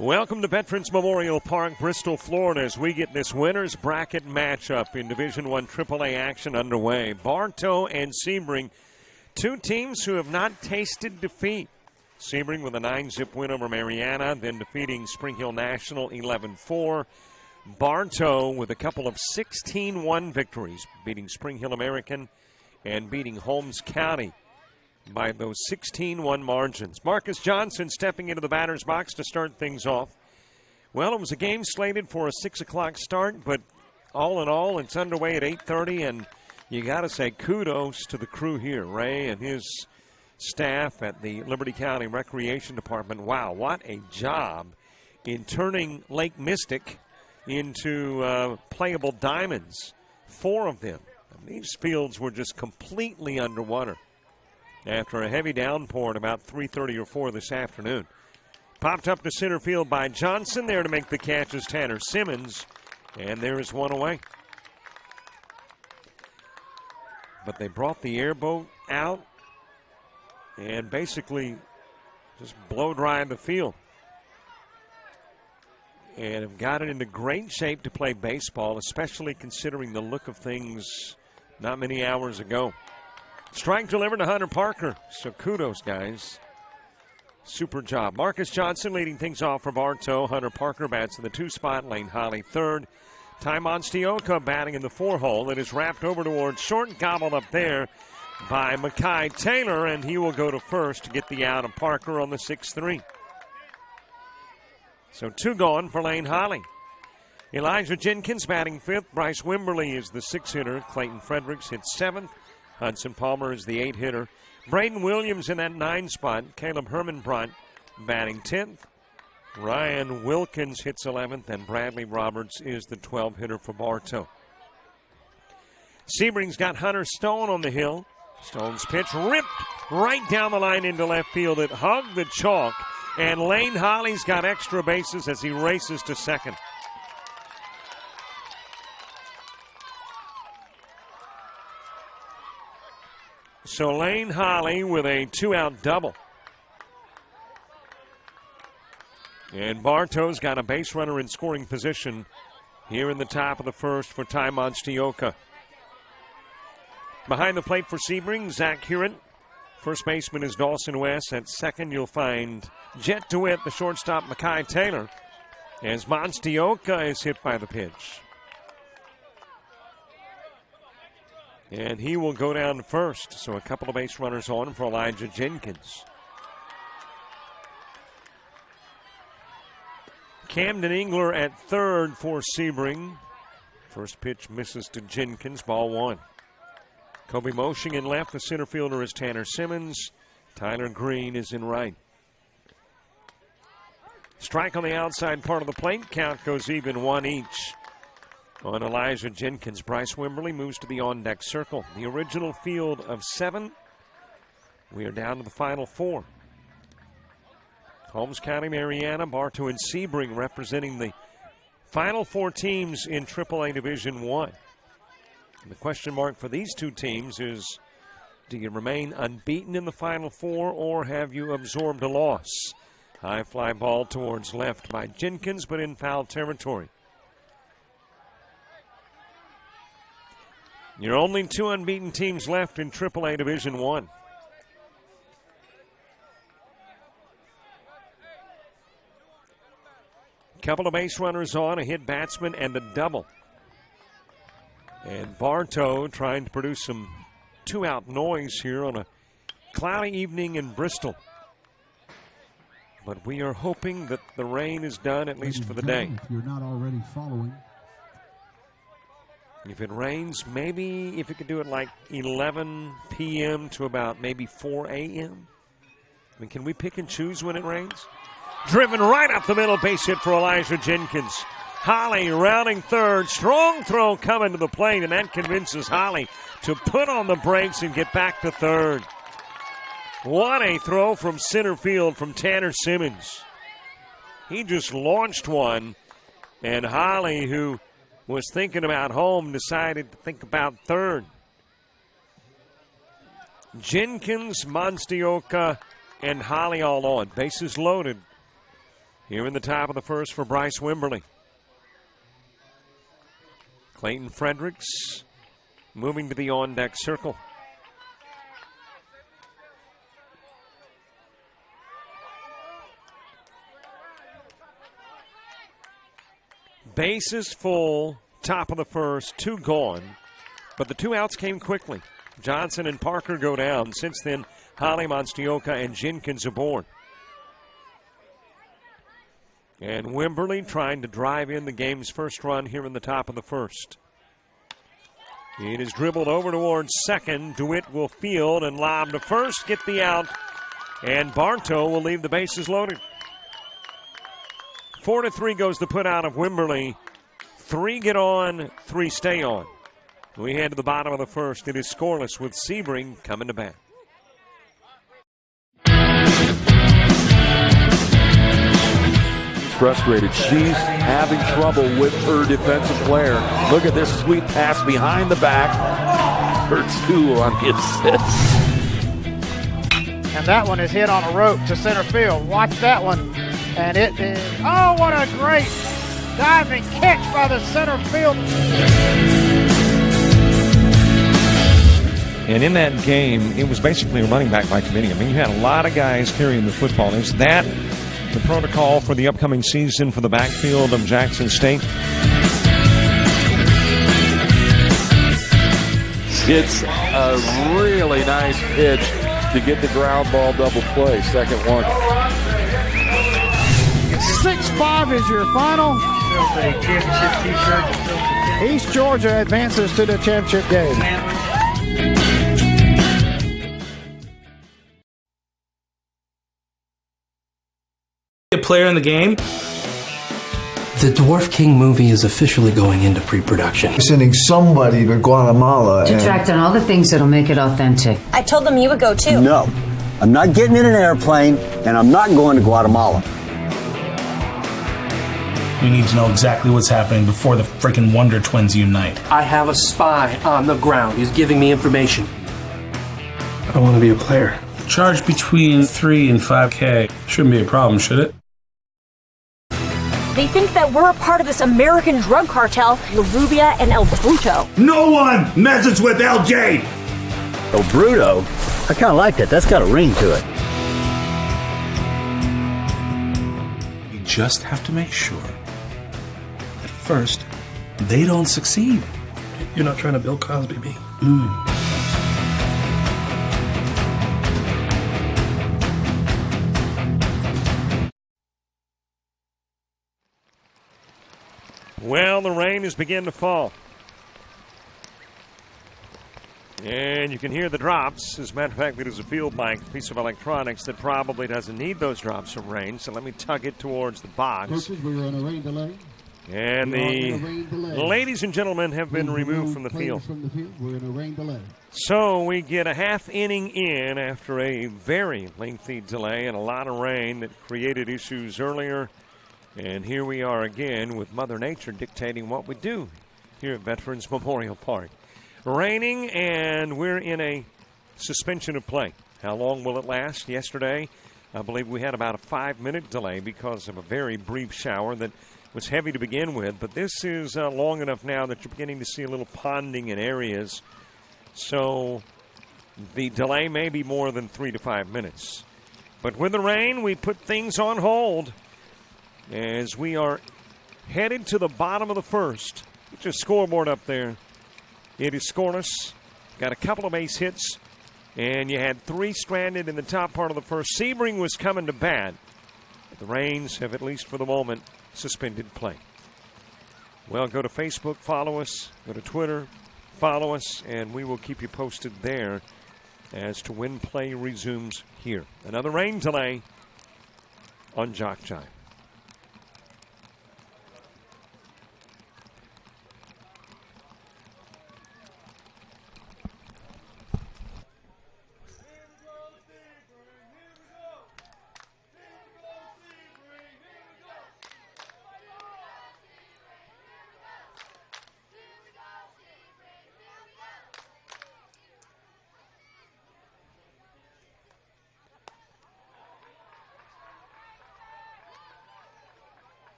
Welcome to Veterans Memorial Park, Bristol, Florida, as we get this winner's bracket matchup in Division I AAA action underway. Bartow and Sebring, two teams who have not tasted defeat. Sebring with a 9-zip win over Mariana, then defeating Spring Hill National 11-4. Bartow with a couple of 16-1 victories, beating Spring Hill American and beating Holmes County by those 16-1 margins. Marcus Johnson stepping into the batter's box to start things off. Well, it was a game slated for a 6 o'clock start, but all in all, it's underway at 8:30, and you got to say kudos to the crew here, Ray and his staff at the Liberty County Recreation Department. Wow, what a job in turning Lake Mystic into playable diamonds. 4 of them. These fields were just completely underwater after a heavy downpour at about 3:30 or 4 this afternoon. Popped up to center field by Johnson. There to make the catch is Tanner Simmons, and there is one away. But they brought the airboat out and basically just blow dried the field and have got it into great shape to play baseball, especially considering the look of things not many hours ago. Strike delivered to Hunter Parker. So kudos, guys. Super job. Marcus Johnson leading things off for Bartow. Hunter Parker bats in the 2 spot. Lane Holly third. Ty Monstioka batting in the 4 hole. It is wrapped over towards short. Gobbled up there by Mackay Taylor, and he will go to first to get the out of Parker on the 6-3. So 2 gone for Lane Holly. Elijah Jenkins batting 5th. Bryce Wimberly is the 6 hitter. Clayton Fredericks hits 7th. Hudson Palmer is the 8 hitter. Braden Williams in that 9 spot. Caleb Hermanbrandt batting 10th. Ryan Wilkins hits 11th, and Bradley Roberts is the 12 hitter for Bartow. Sebring's got Hunter Stone on the hill. Stone's pitch ripped right down the line into left field. It hugged the chalk, and Lane Holly's got extra bases as he races to second. So Lane Holly with a 2-out double. And Bartow's got a base runner in scoring position here in the top of the first for Ty Monstioka. Behind the plate for Sebring, Zach Huron. First baseman is Dawson West. At second, you'll find Jet DeWitt, the shortstop, Mackay Taylor, as Monstioka is hit by the pitch. And he will go down first. So a couple of base runners on for Elijah Jenkins. Camden Engler at third for Sebring. First pitch misses to Jenkins, ball 1. Kobe Moshing in left. The center fielder is Tanner Simmons. Tyler Green is in right. Strike on the outside part of the plate. Count goes even, 1 each on Elijah Jenkins. Bryce Wimberly moves to the on-deck circle. The original field of 7. We are down to the final 4. Holmes County, Mariana, Bartow, and Sebring representing the final 4 teams in AAA Division I. The question mark for these 2 teams is, do you remain unbeaten in the final 4, or have you absorbed a loss? High fly ball towards left by Jenkins, but in foul territory. You're only 2 unbeaten teams left in AAA Division I. Couple of base runners on, a hit batsman, and a double. And Bartow trying to produce some 2-out noise here on a cloudy evening in Bristol. But we are hoping that the rain is done, at least for the day. If you're not already following. If it rains, maybe if it could do it like 11 p.m. to about maybe 4 a.m. I mean, can we pick and choose when it rains? Driven right up the middle, base hit for Elijah Jenkins. Holly rounding third. Strong throw coming to the plate, and that convinces Holly to put on the brakes and get back to third. What a throw from center field from Tanner Simmons. He just launched one, and Holly, who was thinking about home, decided to think about third. Jenkins, Monstioka, and Holly all on. Bases loaded. here in the top of the first for Bryce Wimberly. Clayton Fredericks moving to the on-deck circle. Bases full, top of the first, 2 gone. But the 2 outs came quickly. Johnson and Parker go down. Since then, Holly, Monstioka, and Jenkins aboard. And Wimberly trying to drive in the game's first run here in the top of the first. It is dribbled over towards second. DeWitt will field and lob to first, get the out. And Bartow will leave the bases loaded. 4-3 goes the put out of Wimberly. 3 get on, 3 stay on. We head to the bottom of the first. It is scoreless with Sebring coming to bat. Frustrated. She's having trouble with her defensive player. Look at this sweet pass behind the back for 2 on the assist. And that one is hit on a rope to center field. Watch that one. And it is, oh, what a great diving catch by the center field. And in that game, it was basically a running back by committee. I mean, you had a lot of guys carrying the football. Is that the protocol for the upcoming season for the backfield of Jackson State? It's a really nice pitch to get the ground ball double play. Second one. 6-5 is your final. East Georgia advances to the championship game. A player in the game. The Dwarf King movie is officially going into pre-production. Sending somebody to Guatemala to track down all the things that'll make it authentic. I told them you would go too. No, I'm not getting in an airplane, and I'm not going to Guatemala. We need to know exactly what's happening before the freaking Wonder Twins unite. I have a spy on the ground. He's giving me information. I want to be a player. Charge between 3 and 5K. Shouldn't be a problem, should it? They think that we're a part of this American drug cartel, La Rubia and El Bruto. No one messes with LJ! El Bruto? I kind of like that. That's got a ring to it. You just have to make sure that first, they don't succeed. You're not trying to Bill Cosby me. Well, the rain has begun to fall. And you can hear the drops. As a matter of fact, it is a field-like piece of electronics that probably doesn't need those drops of rain. So let me tug it towards the box. Coaches, we're on a rain delay. And the ladies and gentlemen have been removed from the field. We're in a rain delay. So we get a half inning in after a very lengthy delay and a lot of rain that created issues earlier. And here we are again with Mother Nature dictating what we do here at Veterans Memorial Park. Raining, and we're in a suspension of play. How long will it last? Yesterday, I believe we had about a 5-minute delay because of a very brief shower that was heavy to begin with. But this is long enough now that you're beginning to see a little ponding in areas. So the delay may be more than 3 to 5 minutes. But with the rain, we put things on hold as we are headed to the bottom of the first. Get your scoreboard up there. It is scoreless. Got a couple of base hits, and you had 3 stranded in the top part of the first. Sebring was coming to bat. The Rains have, at least for the moment, suspended play. Well, go to Facebook, follow us. Go to Twitter, follow us, and we will keep you posted there as to when play resumes here. Another rain delay on Jock Jive.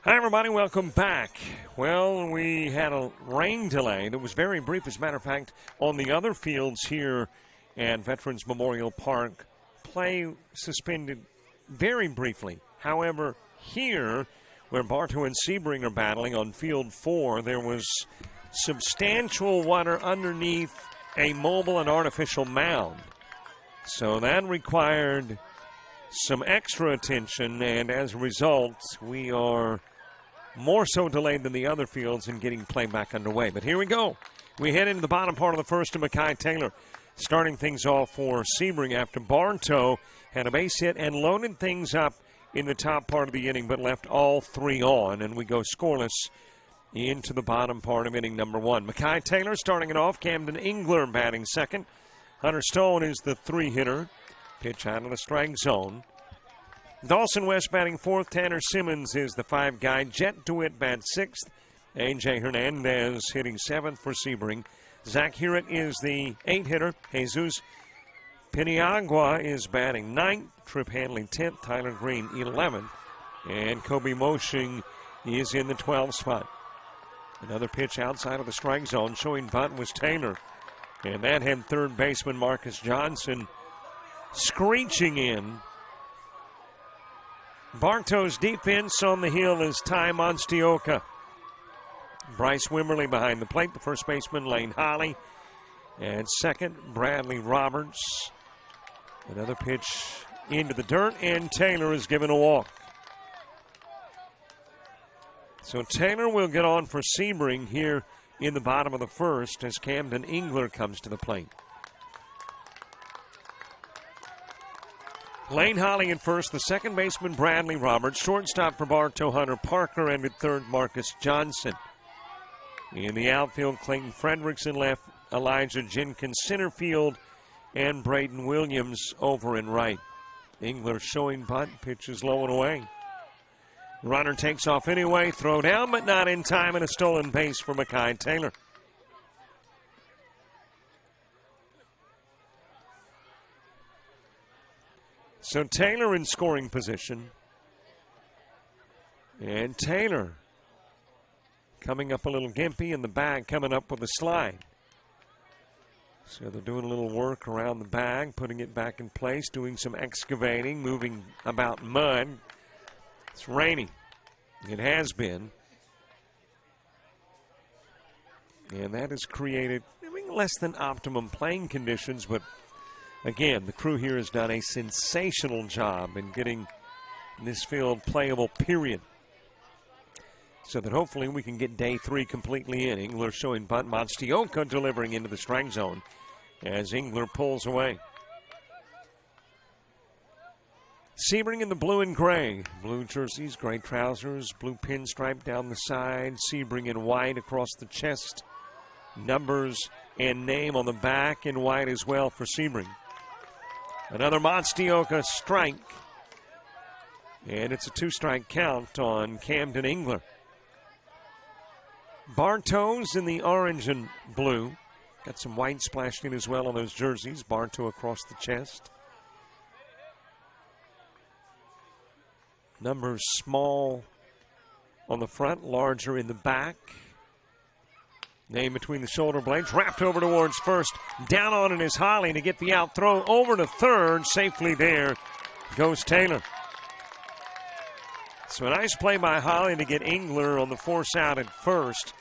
Hi, everybody. Welcome back. Well, we had a rain delay that was very brief. As a matter of fact, on the other fields here at Veterans Memorial Park, play suspended very briefly. However, here, where Bartow and Sebring are battling on Field 4, there was substantial water underneath a mobile and artificial mound. So that required some extra attention, and as a result, we are more so delayed than the other fields in getting play back underway. But here we go. We head into the bottom part of the first to Mekhi Taylor, starting things off for Sebring after Bartow had a base hit and loaded things up in the top part of the inning, but left all three on, and we go scoreless into the bottom part of inning number one. Mekhi Taylor starting it off. Camden Engler batting second. Hunter Stone is the three-hitter. Pitch out of the strike zone. Dawson West batting fourth. Tanner Simmons is the five guy. Jet DeWitt bats sixth. A.J. Hernandez hitting seventh for Sebring. Zach Hewitt is the eight-hitter. Jesus Piniagua is batting ninth. Trip Hanley 10th. Tyler Green 11th. And Kobe Moshing is in the 12th spot. Another pitch outside of the strike zone showing bunt was Taylor. And that had third baseman Marcus Johnson screeching in. Bartow's defense on the hill is Ty Monstioka. Bryce Wimberly behind the plate. The first baseman, Lane Holly. And second, Bradley Roberts. Another pitch into the dirt, and Taylor is given a walk. So Taylor will get on for Sebring here in the bottom of the first as Camden Engler comes to the plate. Lane Holly at first, the second baseman Bradley Roberts, shortstop for Bartow Hunter Parker, and at third Marcus Johnson. In the outfield, Clayton Fredrickson left, Elijah Jenkins center field, and Braden Williams over and right. Engler showing bunt, pitches low and away. Runner takes off anyway, throw down, but not in time, and a stolen base for Mekhi Taylor. So Taylor in scoring position. And Taylor coming up a little gimpy in the bag, coming up with a slide. So they're doing a little work around the bag, putting it back in place, doing some excavating, moving about mud. It's raining. It has been. And that has created less than optimum playing conditions, but again, the crew here has done a sensational job in getting this field playable, period. So that hopefully we can get day three completely in. Engler showing bunt, Monstioka delivering into the strike zone as Engler pulls away. Sebring in the blue and gray. Blue jerseys, gray trousers, blue pinstripe down the side. Sebring in white across the chest. Numbers and name on the back in white as well for Sebring. Another Monstioka strike. And it's a two-strike count on Camden Engler. Bartow's in the orange and blue. Got some white splashed in as well on those jerseys. Bartow across the chest. Numbers small on the front, larger in the back. Name between the shoulder blades, wrapped over towards first. Down on it is Holly to get the out throw over to third. Safely there goes Taylor. So a nice play by Holly to get Engler on the force out at first.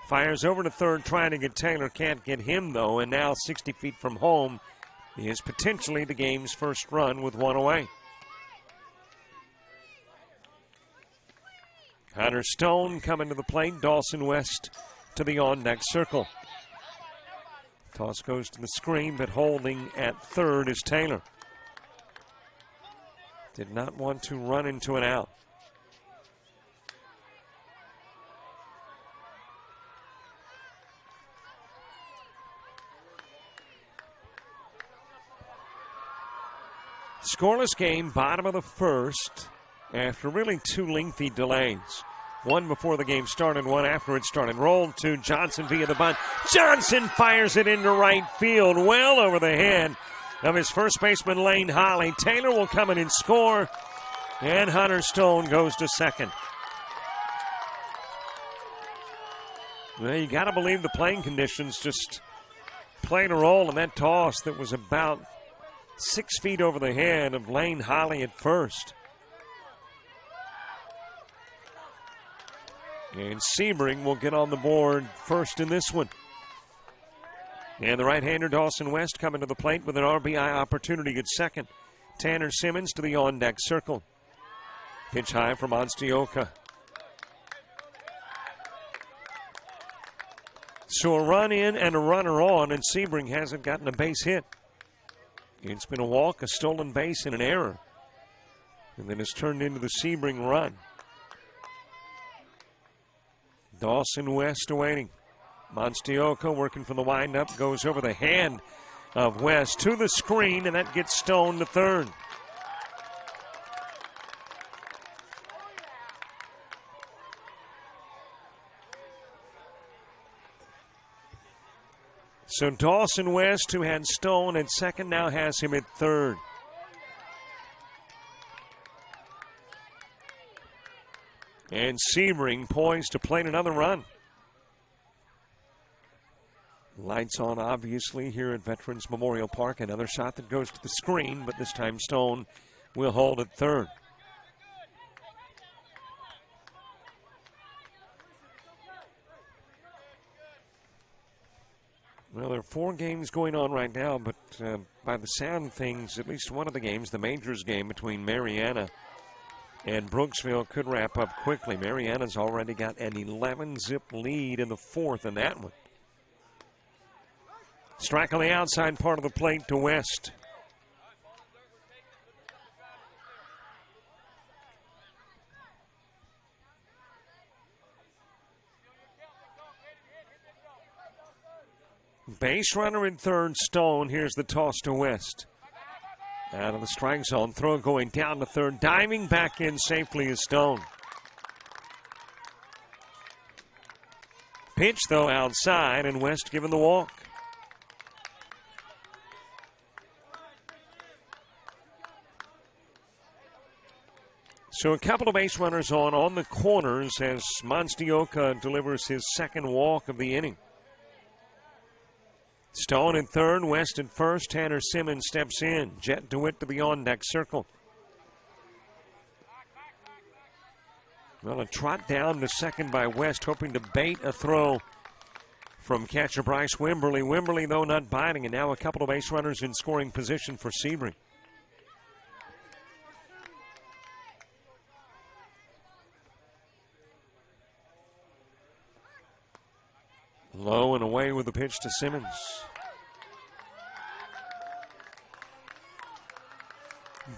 Fires over to third, trying to get Taylor. Can't get him, though, and now 60 feet from home is potentially the game's first run with one away. Hunter Stone coming to the plate. Dawson West to the on-deck circle. Toss goes to the screen, but holding at third is Taylor. Did not want to run into an out. Scoreless game, bottom of the first, after really two lengthy delays. One before the game started, one after it started. Rolled to Johnson via the bunt. Johnson fires it into right field, well over the head of his first baseman, Lane Holly. Taylor will come in and score, and Hunter Stone goes to second. Well, you got to believe the playing conditions just played a role in that toss that was about 6 feet over the head of Lane Holly at first. And Sebring will get on the board first in this one. And the right-hander Dawson West coming to the plate with an RBI opportunity at second. Tanner Simmons to the on-deck circle. Pitch high from Monstioka. So a run in and a runner on, and Sebring hasn't gotten a base hit. It's been a walk, a stolen base, and an error. And then it's turned into the Sebring run. Dawson West awaiting. Monstioka working for the windup, goes over the hand of West to the screen, and that gets Stone to third. So Dawson West, who had Stone at second, now has him at third. And Sebring poised to plate another run. Lights on, obviously, here at Veterans Memorial Park. Another shot that goes to the screen, but this time Stone will hold at third. Well, there are 4 games going on right now, but by the sound of things, at least one of the games, the Majors game between Mariana and Brooksville, could wrap up quickly. Mariana's already got an 11-zip lead in the fourth in that one. Strike on the outside part of the plate to West. Base runner in third, Stone. Here's the toss to West. Out of the strike zone. Throw going down to third. Diving back in safely is Stone. Pitch, though, outside, and West given the walk. So a couple of base runners on the corners as Monstioka delivers his second walk of the inning. Stone in third, West at first. Tanner Simmons steps in. Jet DeWitt to the on-deck circle. Well, a trot down to second by West, hoping to bait a throw from catcher Bryce Wimberly. Wimberly, though, not biting, and now a couple of base runners in scoring position for Sebring. Low and away with the pitch to Simmons.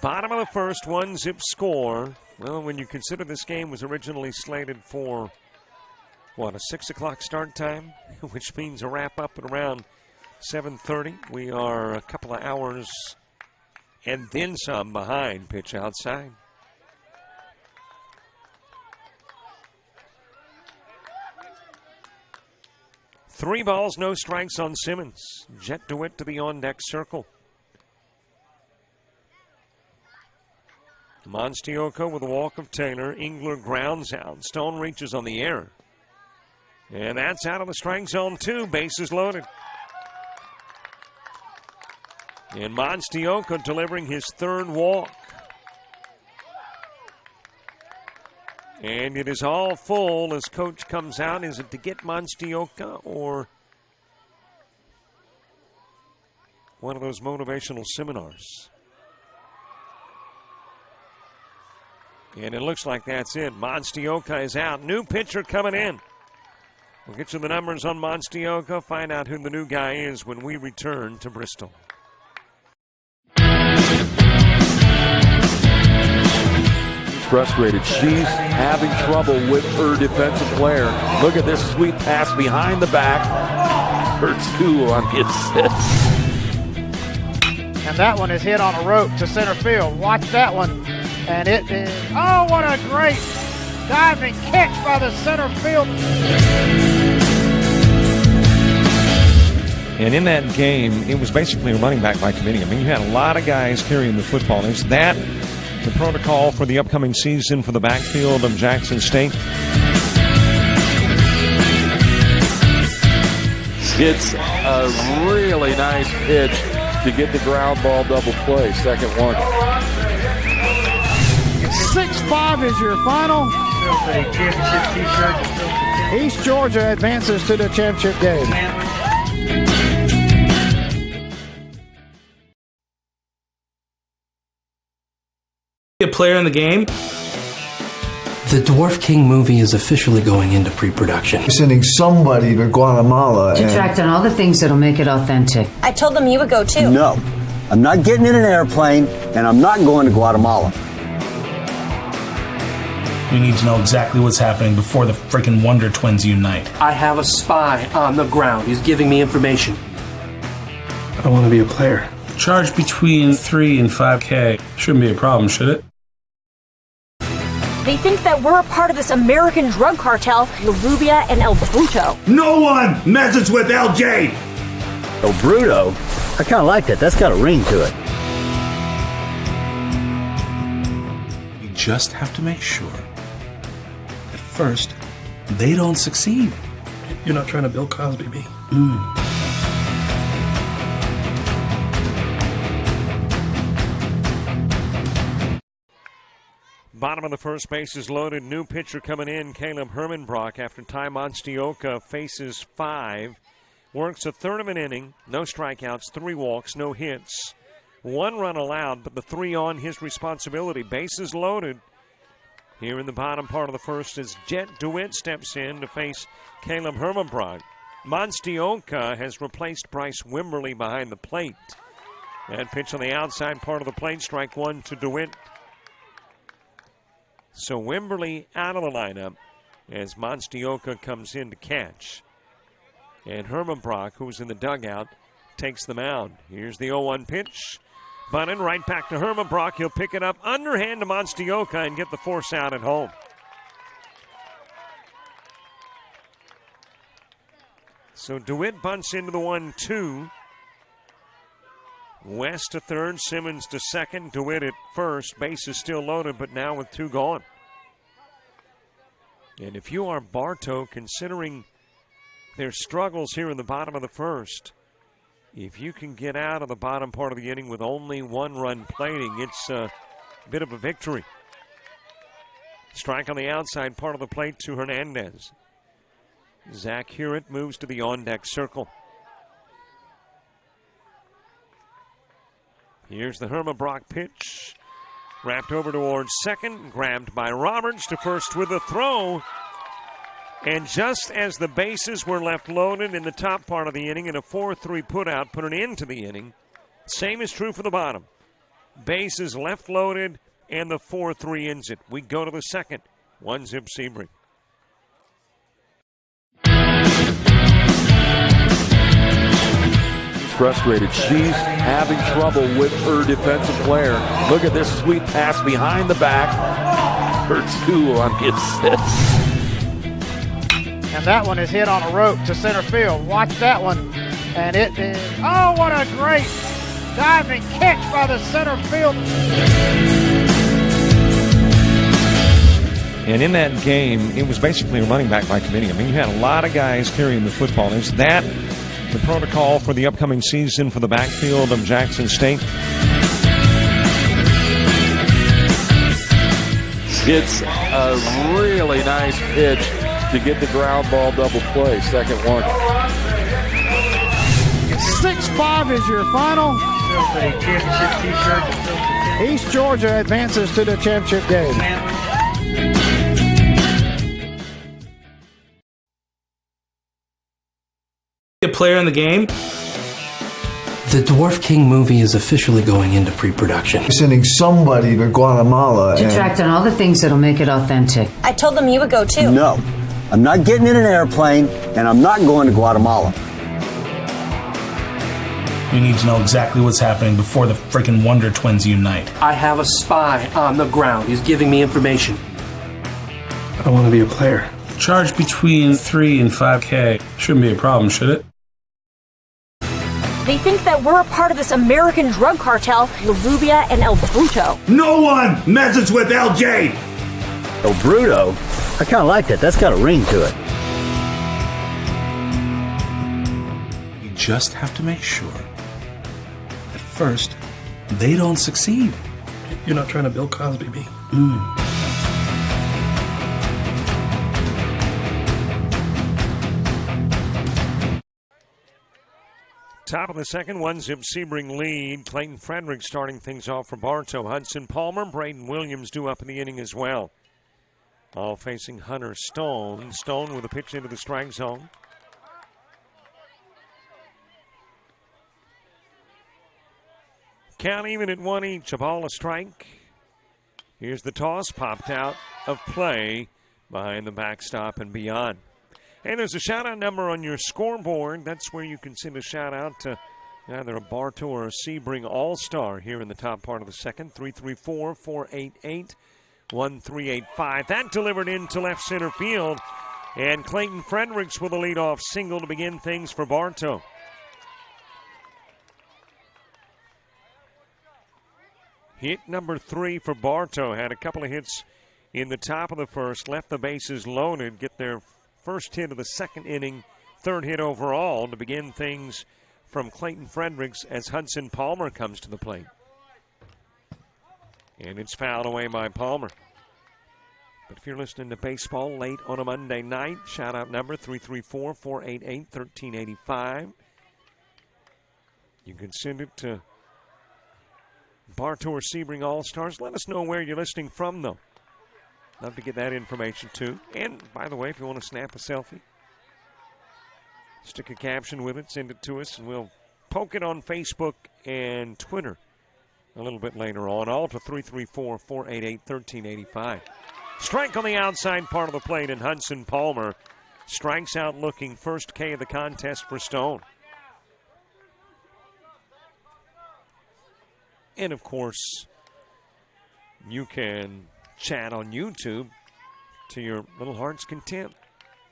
Bottom of the first, 1-zip score. Well, when you consider this game was originally slated for, a 6 o'clock start time, which means a wrap up at around 7:30. We are a couple of hours and then some behind. Pitch outside. Three balls, no strikes on Simmons. Jet DeWitt to the on-deck circle. Monstioka with a walk of Taylor. Engler grounds out. Stone reaches on the error. And that's out of the strike zone, too. Bases loaded. And Monstioka delivering his third walk. And it is all full as coach comes out. Is it to get Monstioka or one of those motivational seminars? And it looks like that's it. Monstioka is out. New pitcher coming in. We'll get you the numbers on Monstioka. Find out who the new guy is when we return to Bristol. Frustrated. She's having trouble with her defensive player. Look at this sweet pass behind the back. Her 2 on the assist. And that one is hit on a rope to center field. Watch that one. And it is, oh, what a great diving catch by the center field. And in that game, it was basically a running back by committee. I mean, you had a lot of guys carrying the football. Is that the protocol for the upcoming season for the backfield of Jackson State? It's a really nice pitch to get the ground ball double play. Second one. 6-5 is your final. East Georgia advances to the championship game. A player in the game. The Dwarf King movie is officially going into pre-production. We're sending somebody to Guatemala. To track down all the things that'll make it authentic. I told them you would go too. No, I'm not getting in an airplane, and I'm not going to Guatemala. We need to know exactly what's happening before the freaking Wonder Twins unite. I have a spy on the ground. He's giving me information. I want to be a player. Charge between 3 and 5K. Shouldn't be a problem, should it? They think that we're a part of this American drug cartel, La Rubia and El Bruto. No one messes with LJ! El Bruto? I kind of like that. That's got a ring to it. You just have to make sure that first, they don't succeed. You're not trying to Bill Cosby me. Bottom of the first base is loaded. New pitcher coming in, Caleb Hermanbrock, after Ty Monstioka faces 5. Works a third of an inning. No strikeouts, 3 walks, no hits. 1 run allowed, but the 3 on his responsibility. Bases loaded. Here in the bottom part of the first as Jet DeWitt steps in to face Caleb Hermanbrock. Monstioka has replaced Bryce Wimberly behind the plate. That pitch on the outside part of the plate, strike 1 to DeWitt. So Wimberly out of the lineup as Monstioka comes in to catch. And Hermanbrock, who's in the dugout, takes the mound. Here's the 0-1 pitch. Bunted right back to Hermanbrock. He'll pick it up underhand to Monstioka and get the force out at home. So DeWitt bunts into the 1-2. West to third, Simmons to second, DeWitt at first. Base is still loaded, but now with 2 gone. And if you are Bartow, considering their struggles here in the bottom of the first, if you can get out of the bottom part of the inning with only 1 run plating, it's a bit of a victory. Strike on the outside part of the plate to Hernandez. Zach Hewitt moves to the on-deck circle. Here's the Hermanbrock pitch. Wrapped over towards second. Grabbed by Roberts to first with a throw. And just as the bases were left loaded in the top part of the inning and a 4-3 putout put an end to the inning, same is true for the bottom. Bases left loaded and the 4-3 ends it. We go to the second. 1-0 Sebring. Frustrated. She's having trouble with her defensive player. Look at this sweet pass behind the back for 2 on the assist. And that one is hit on a rope to center field. Watch that one. And it is, oh, what a great diving catch by the center field. And in that game, it was basically a running back by committee. I mean, you had a lot of guys carrying the football. Is that the protocol for the upcoming season for the backfield of Jackson State? It's a really nice pitch to get the ground ball double play. Second one. 6-5 is your final. East Georgia advances to the championship game. A player in the game. The Dwarf King movie is officially going into pre-production. We're sending somebody to Guatemala. To track down all the things that'll make it authentic. I told them you would go too. No, I'm not getting in an airplane, and I'm not going to Guatemala. We need to know exactly what's happening before the freaking Wonder Twins unite. I have a spy on the ground. He's giving me information. I want to be a player. Charge between 3 and 5K. Shouldn't be a problem, should it? They think that we're a part of this American drug cartel, La Rubia and El Bruto. No one messes with LJ! El Bruto? I kind of like that. That's got a ring to it. just have to make sure that first, they don't succeed. You're not trying to Bill Cosby me. Top of the second, 1-zip Sebring lead. Clayton Frederick starting things off for Bartow. Hudson Palmer, Braden Williams due up in the inning as well. All facing Hunter Stone. Stone with a pitch into the strike zone. Count even at 1 each. A ball, a strike. Here's the toss, popped out of play behind the backstop and beyond. And there's a shout-out number on your scoreboard. That's where you can send a shout-out to either a Bartow or a Sebring All-Star here in the top part of the second. 334-488-1385. That delivered into left center field. And Clayton Fredericks with a leadoff single to begin things for Bartow. Hit number 3 for Bartow. Had a couple of hits in the top of the first. Left the bases loaded. Get their first hit of the second inning. Third hit overall to begin things from Clayton Fredericks as Hudson Palmer comes to the plate. And it's fouled away by Palmer. But if you're listening to baseball late on a Monday night, shout out number 334-488-1385. You can send it to Bartow or Sebring All-Stars. Let us know where you're listening from, though. Love to get that information, too. And, by the way, if you want to snap a selfie, stick a caption with it, send it to us, and we'll poke it on Facebook and Twitter a little bit later on. All to 334-488-1385. Strike on the outside part of the plate, and Hudson Palmer strikes out looking. First K of the contest for Stone. And, of course, you can chat on YouTube to your little heart's content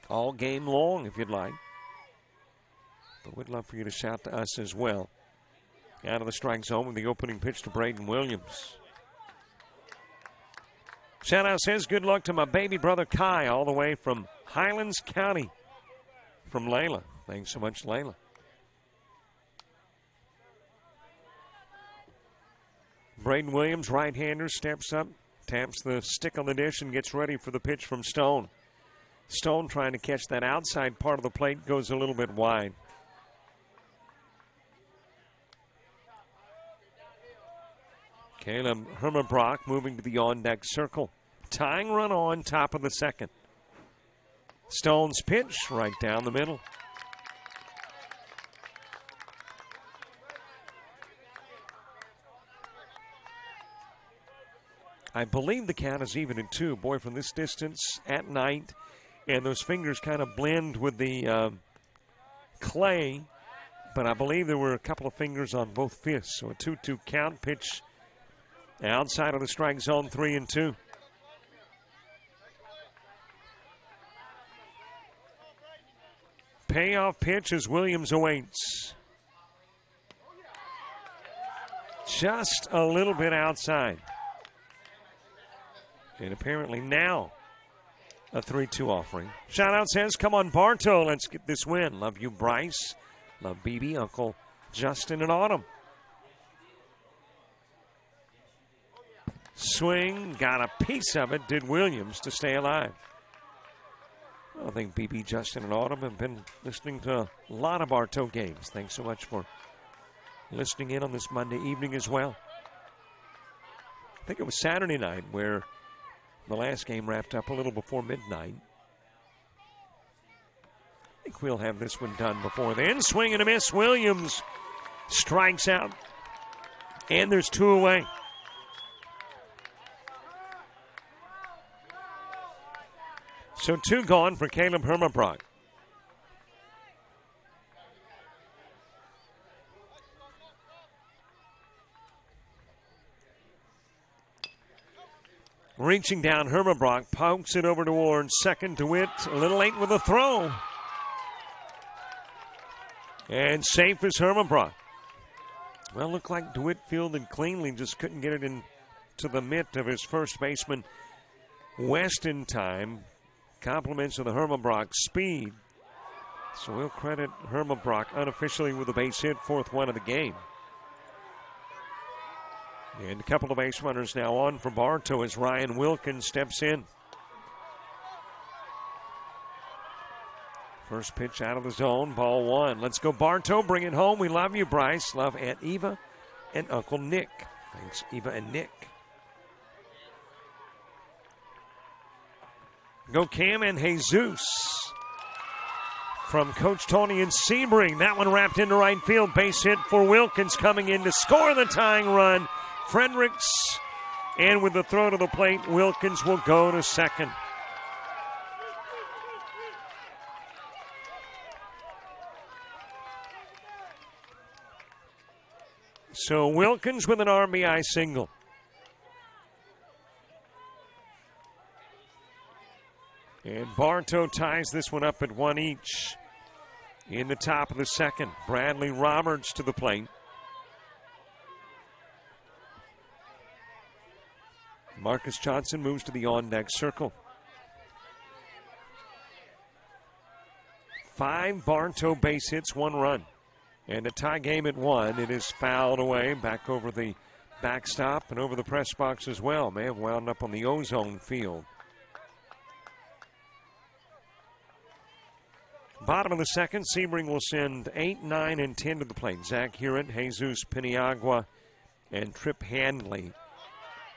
all game long if you'd like. But we'd love for you to shout to us as well. Out of the strike zone with the opening pitch to Braden Williams. Shout out says good luck to my baby brother Kai all the way from Highlands County from Layla. Thanks so much, Layla. Braden Williams, right-hander, steps up, taps the stick on the dish, and gets ready for the pitch from Stone. Stone trying to catch that outside part of the plate, goes a little bit wide. Caleb Hermanbrock moving to the on-deck circle. Tying run on top of the second. Stone's pitch right down the middle. I believe the count is even at 2. Boy, from this distance at night, and those fingers kind of blend with the clay, but I believe there were a couple of fingers on both fists. So a 2-2 count, pitch outside of the strike zone, 3-2. Payoff pitch as Williams awaits. Just a little bit outside. And apparently now a 3-2 offering. Shout out says, come on, Bartow, let's get this win. Love you, Bryce. Love BB, Uncle Justin, and Autumn. Swing, got a piece of it, did Williams to stay alive. I think BB, Justin, and Autumn have been listening to a lot of Bartow games. Thanks so much for listening in on this Monday evening as well. I think it was Saturday night where the last game wrapped up a little before midnight. I think we'll have this one done before then. Swing and a miss. Williams strikes out. And there's 2 away. So 2 gone for Caleb Hermanbrock. Reaching down, Hermanbrock pokes it over towards second. DeWitt a little late with a throw. And safe is Hermanbrock. Well, looked like DeWitt fielded cleanly, just couldn't get it into the mitt of his first baseman, West, in time. Compliments of the Hermanbrock speed. So we'll credit Hermanbrock unofficially with a base hit, 4th one of the game. And a couple of base runners now on for Bartow as Ryan Wilkins steps in. First pitch out of the zone, ball 1. Let's go Bartow, bring it home. We love you, Bryce. Love Aunt Eva and Uncle Nick. Thanks, Eva and Nick. Go Cam and Jesus. From Coach Tony and Sebring. That one wrapped into right field. Base hit for Wilkins coming in to score the tying run. Fredericks. And with the throw to the plate, Wilkins will go to second. So Wilkins with an RBI single. And Bartow ties this one up at 1 each. In the top of the second, Bradley Roberts to the plate. Marcus Johnson moves to the on-deck circle. 5 Bartow base hits, 1 run. And a tie game at 1. It is fouled away back over the backstop and over the press box as well. May have wound up on the ozone field. Bottom of the second, Sebring will send 8, 9, and 10 to the plate. Zach Hewitt, Jesus Piniagua, and Trip Handley.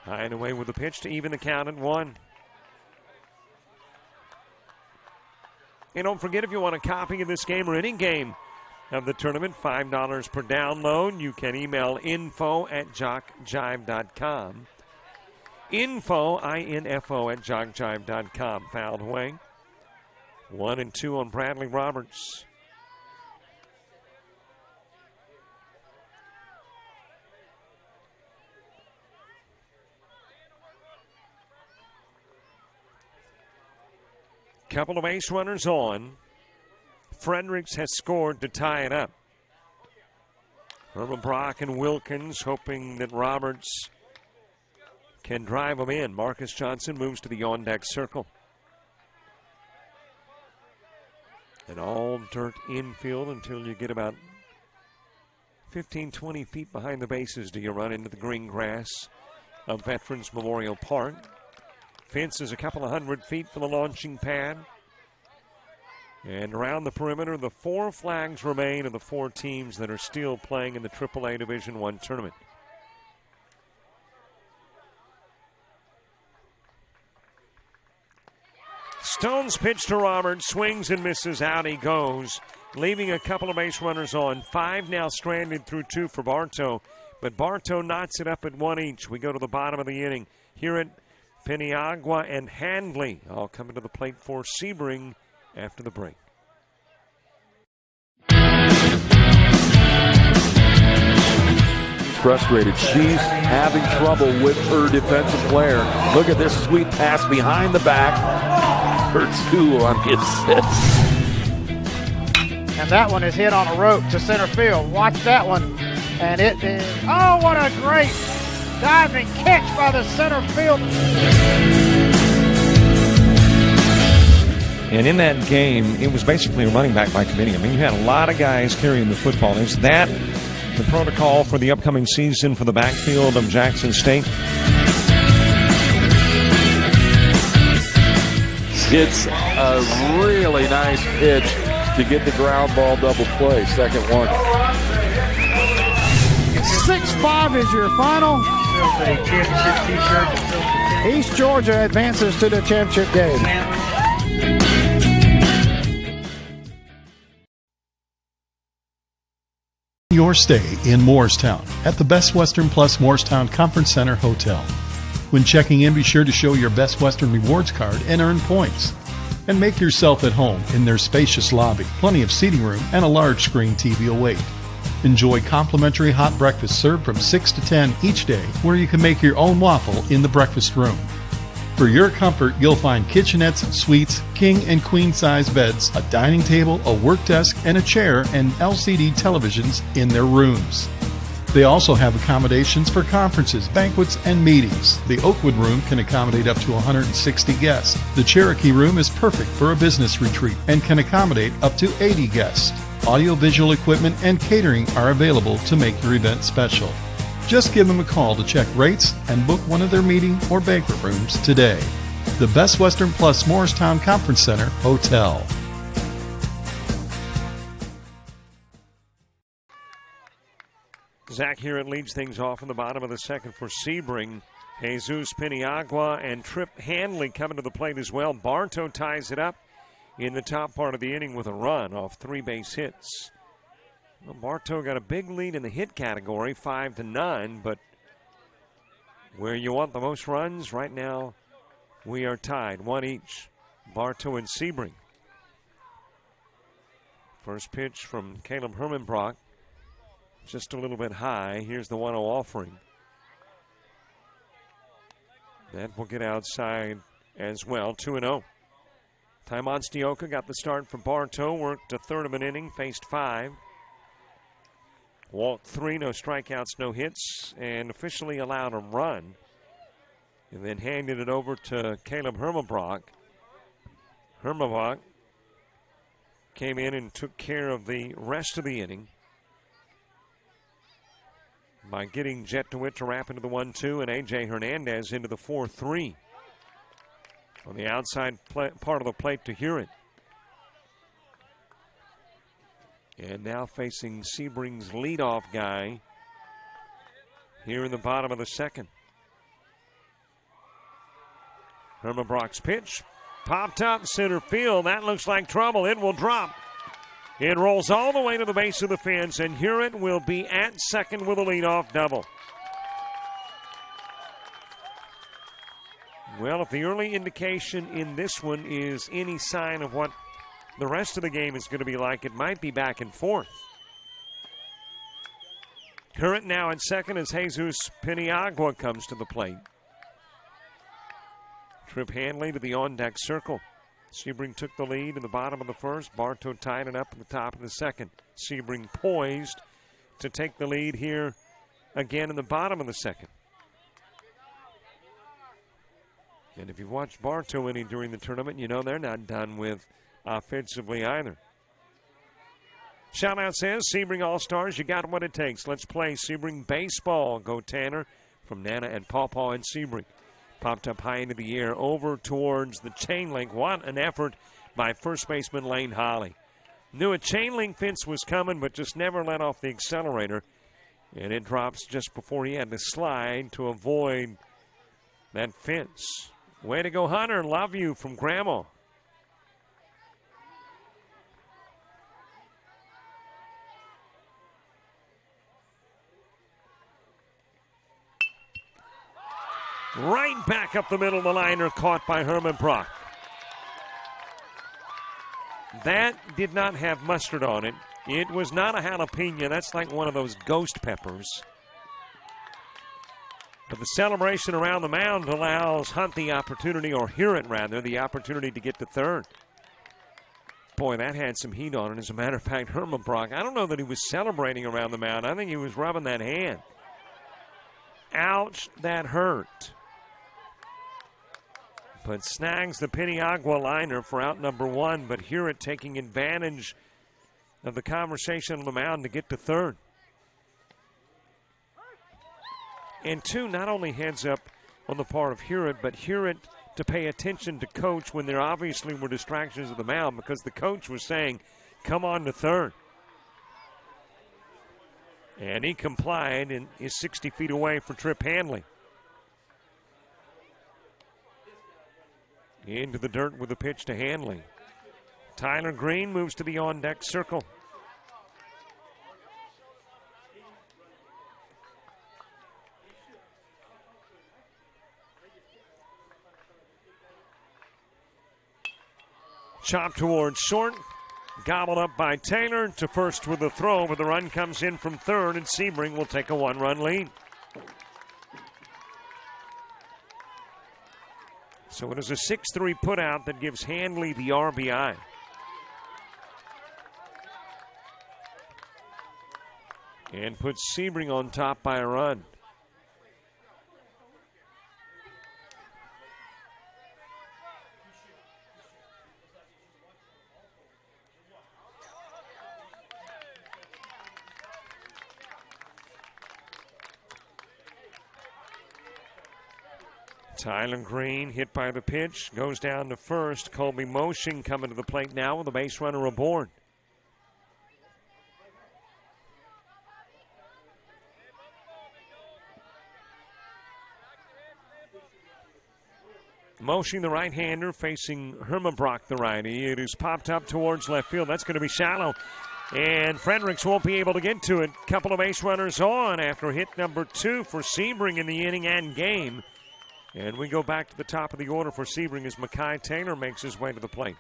High and away with the pitch to even the count at 1. And don't forget, if you want a copy of this game or any game of the tournament, $5 per download. You can email info@jockjive.com. Info at jockjive.com. Fouled away. 1 and 2 on Bradley Roberts. Couple of base runners on. Fredericks has scored to tie it up. Hermanbrock and Wilkins hoping that Roberts can drive them in. Marcus Johnson moves to the on-deck circle. An all-dirt infield until you get about 15, 20 feet behind the bases do you run into the green grass of Veterans Memorial Park. Fence is a couple of 100 feet for the launching pad. And around the perimeter, the 4 flags remain of the 4 teams that are still playing in the AAA Division I tournament. Stone's pitch to Roberts, swings and misses, out he goes, leaving a couple of base runners on. 5 now stranded through 2 for Bartow, but Bartow knots it up at 1 each. We go to the bottom of the inning. Hewitt, Piniagua, and Handley all coming to the plate for Sebring after the break. Frustrated. She's having trouble with her defensive player. Look at this sweet pass behind the back. Her 2 on the assist. And that one is hit on a rope to center field. Watch that one. And it is, oh, what a great diving catch by the center field. And in that game, it was basically a running back by committee. I mean, you had a lot of guys carrying the football. Is that the protocol for the upcoming season for the backfield of Jackson State? It's a really nice pitch to get the ground ball double play. Second one. 6-5 is your final. East Georgia advances to the championship game. Your stay in Moorestown at the Best Western Plus Moorestown Conference Center Hotel. When checking in, be sure to show your Best Western Rewards card and earn points. And make yourself at home in their spacious lobby, plenty of seating room, and a large screen TV await. Enjoy complimentary hot breakfast served from 6 to 10 each day, where you can make your own waffle in the breakfast room. For your comfort, you'll find kitchenettes, suites, king and queen size beds, a dining table, a work desk, and a chair, and LCD televisions in their rooms. They also have accommodations for conferences, banquets, and meetings. The Oakwood Room can accommodate up to 160 guests. The Cherokee Room is perfect for a business retreat and can accommodate up to 80 guests. Audio-visual equipment and catering are available to make your event special. Just give them a call to check rates and book one of their meeting or banquet rooms today. The Best Western Plus Morristown Conference Center Hotel. Zach Hewitt leads things off in the bottom of the second for Sebring. Jesus Piniagua and Trip Hanley coming to the plate as well. Bartow ties it up in the top part of the inning with a run off 3 base hits. Well, Bartow got a big lead in the hit category, 5-9, but where you want the most runs, right now we are tied, 1 each. Bartow and Sebring. First pitch from Caleb Hermanbrock, just a little bit high. Here's the 1-0 offering. That will get outside as well, 2-0. Taimon Stioka got the start for Bartow, worked a third of an inning, faced 5. Walked 3, no strikeouts, no hits, and officially allowed a run. And then handed it over to Caleb Hermanbrock. Hermanbrock came in and took care of the rest of the inning by getting Jet DeWitt to wrap into the 1-2 and A.J. Hernandez into the 4-3. On the outside part of the plate to Hewitt. And now facing Sebring's leadoff guy here in the bottom of the second. Hermanbrock's pitch popped up center field. That looks like trouble. It will drop. It rolls all the way to the base of the fence, and Hewitt will be at second with a leadoff double. Well, if the early indication in this one is any sign of what the rest of the game is going to be like, it might be back and forth. Hewitt now at second as Jesus Piniagua comes to the plate. Trip Hanley to the on-deck circle. Sebring took the lead in the bottom of the first. Bartow tied it up at the top of the second. Sebring poised to take the lead here again in the bottom of the second. And if you've watched Bartow any during the tournament, you know they're not done with offensively either. Shout out says, Sebring All-Stars, you got what it takes. Let's play Sebring baseball. Go Tanner from Nana and Pawpaw and Sebring. Popped up high into the air over towards the chain link. What an effort by first baseman Lane Holly. Knew a chain link fence was coming, but just never let off the accelerator. And it drops just before he had to slide to avoid that fence. Way to go, Hunter. Love you from Grandma. Right back up the middle of the liner, caught by Hermanbrock. That did not have mustard on it. It was not a jalapeno. That's like one of those ghost peppers. But the celebration around the mound allows Hunt the opportunity, or Hewitt rather, the opportunity to get to third. Boy, that had some heat on it. As a matter of fact, Hermanbrock, I don't know that he was celebrating around the mound. I think he was rubbing that hand. Ouch, that hurt. But snags the Piniagua liner for out number 1, but Hewitt taking advantage of the conversation on the mound to get to third. And 2, not only heads up on the part of Hewitt, but Hewitt to pay attention to coach when there obviously were distractions at the mound, because the coach was saying, come on to third. And he complied and is 60 feet away for Trip Hanley. Into the dirt with a pitch to Hanley. Tyler Green moves to the on-deck circle. Chop towards short. Gobbled up by Taylor to first with a throw, but the run comes in from third, and Sebring will take a 1-run lead. So it is a 6-3 putout that gives Hanley the RBI. and puts Sebring on top by a run. Tyler Green hit by the pitch, goes down to first. Colby Moshing coming to the plate now with a base runner aboard. Moshing, the right-hander, facing Hermabrock, the righty. It is popped up towards left field. That's going to be shallow. And Fredericks won't be able to get to it. Couple of base runners on after hit number 2 for Sebring in the inning and game. And we go back to the top of the order for Sebring as Makai Taylor makes his way to the plate.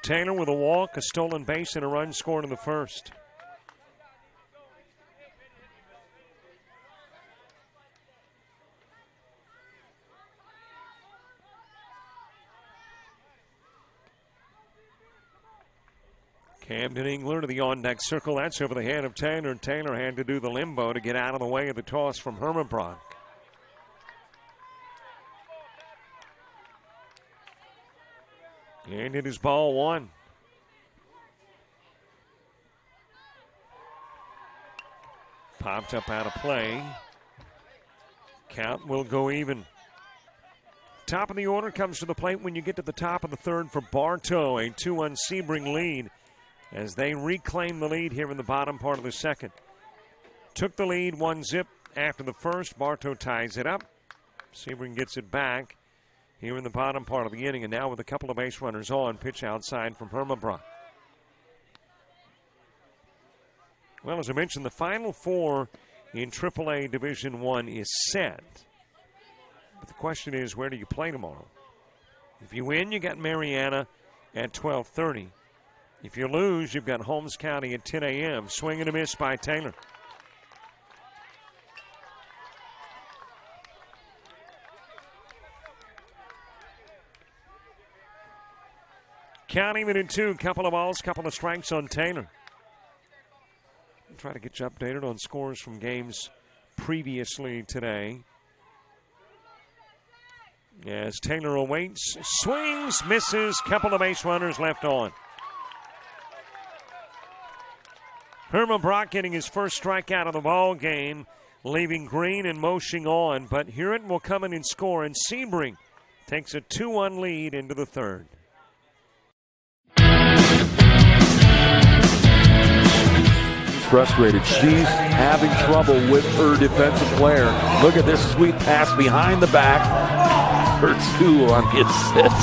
Taylor with a walk, a stolen base, and a run scored in the first. Camden Engler to the on-deck circle. That's over the head of Taylor. Taylor had to do the limbo to get out of the way of the toss from Hermabrock. And it is ball 1. Popped up out of play. Count will go even. Top of the order comes to the plate when you get to the top of the third for Bartow. A 2-1 Sebring lead as they reclaim the lead here in the bottom part of the second. Took the lead 1-0 after the first. Bartow ties it up. Sebring gets it back here in the bottom part of the inning, and now with a couple of base runners on, pitch outside from Hermabrock. Well, as I mentioned, the Final Four in AAA Division I is set. But the question is, where do you play tomorrow? If you win, you got Mariana at 12:30. If you lose, you've got Holmes County at 10 a.m. Swing and a miss by Taylor. Counting it in 2, couple of balls, couple of strikes on Taylor. I'll try to get you updated on scores from games previously today. As Taylor awaits, swings, misses, couple of base runners left on. Hermabrock getting his first strikeout of the ball game, leaving Green and Moshing on, but Hewitt will come in and score, and Sebring takes a 2-1 lead into the third. Frustrated. She's having trouble with her defensive player. Look at this sweet pass behind the back for 2 on the assist.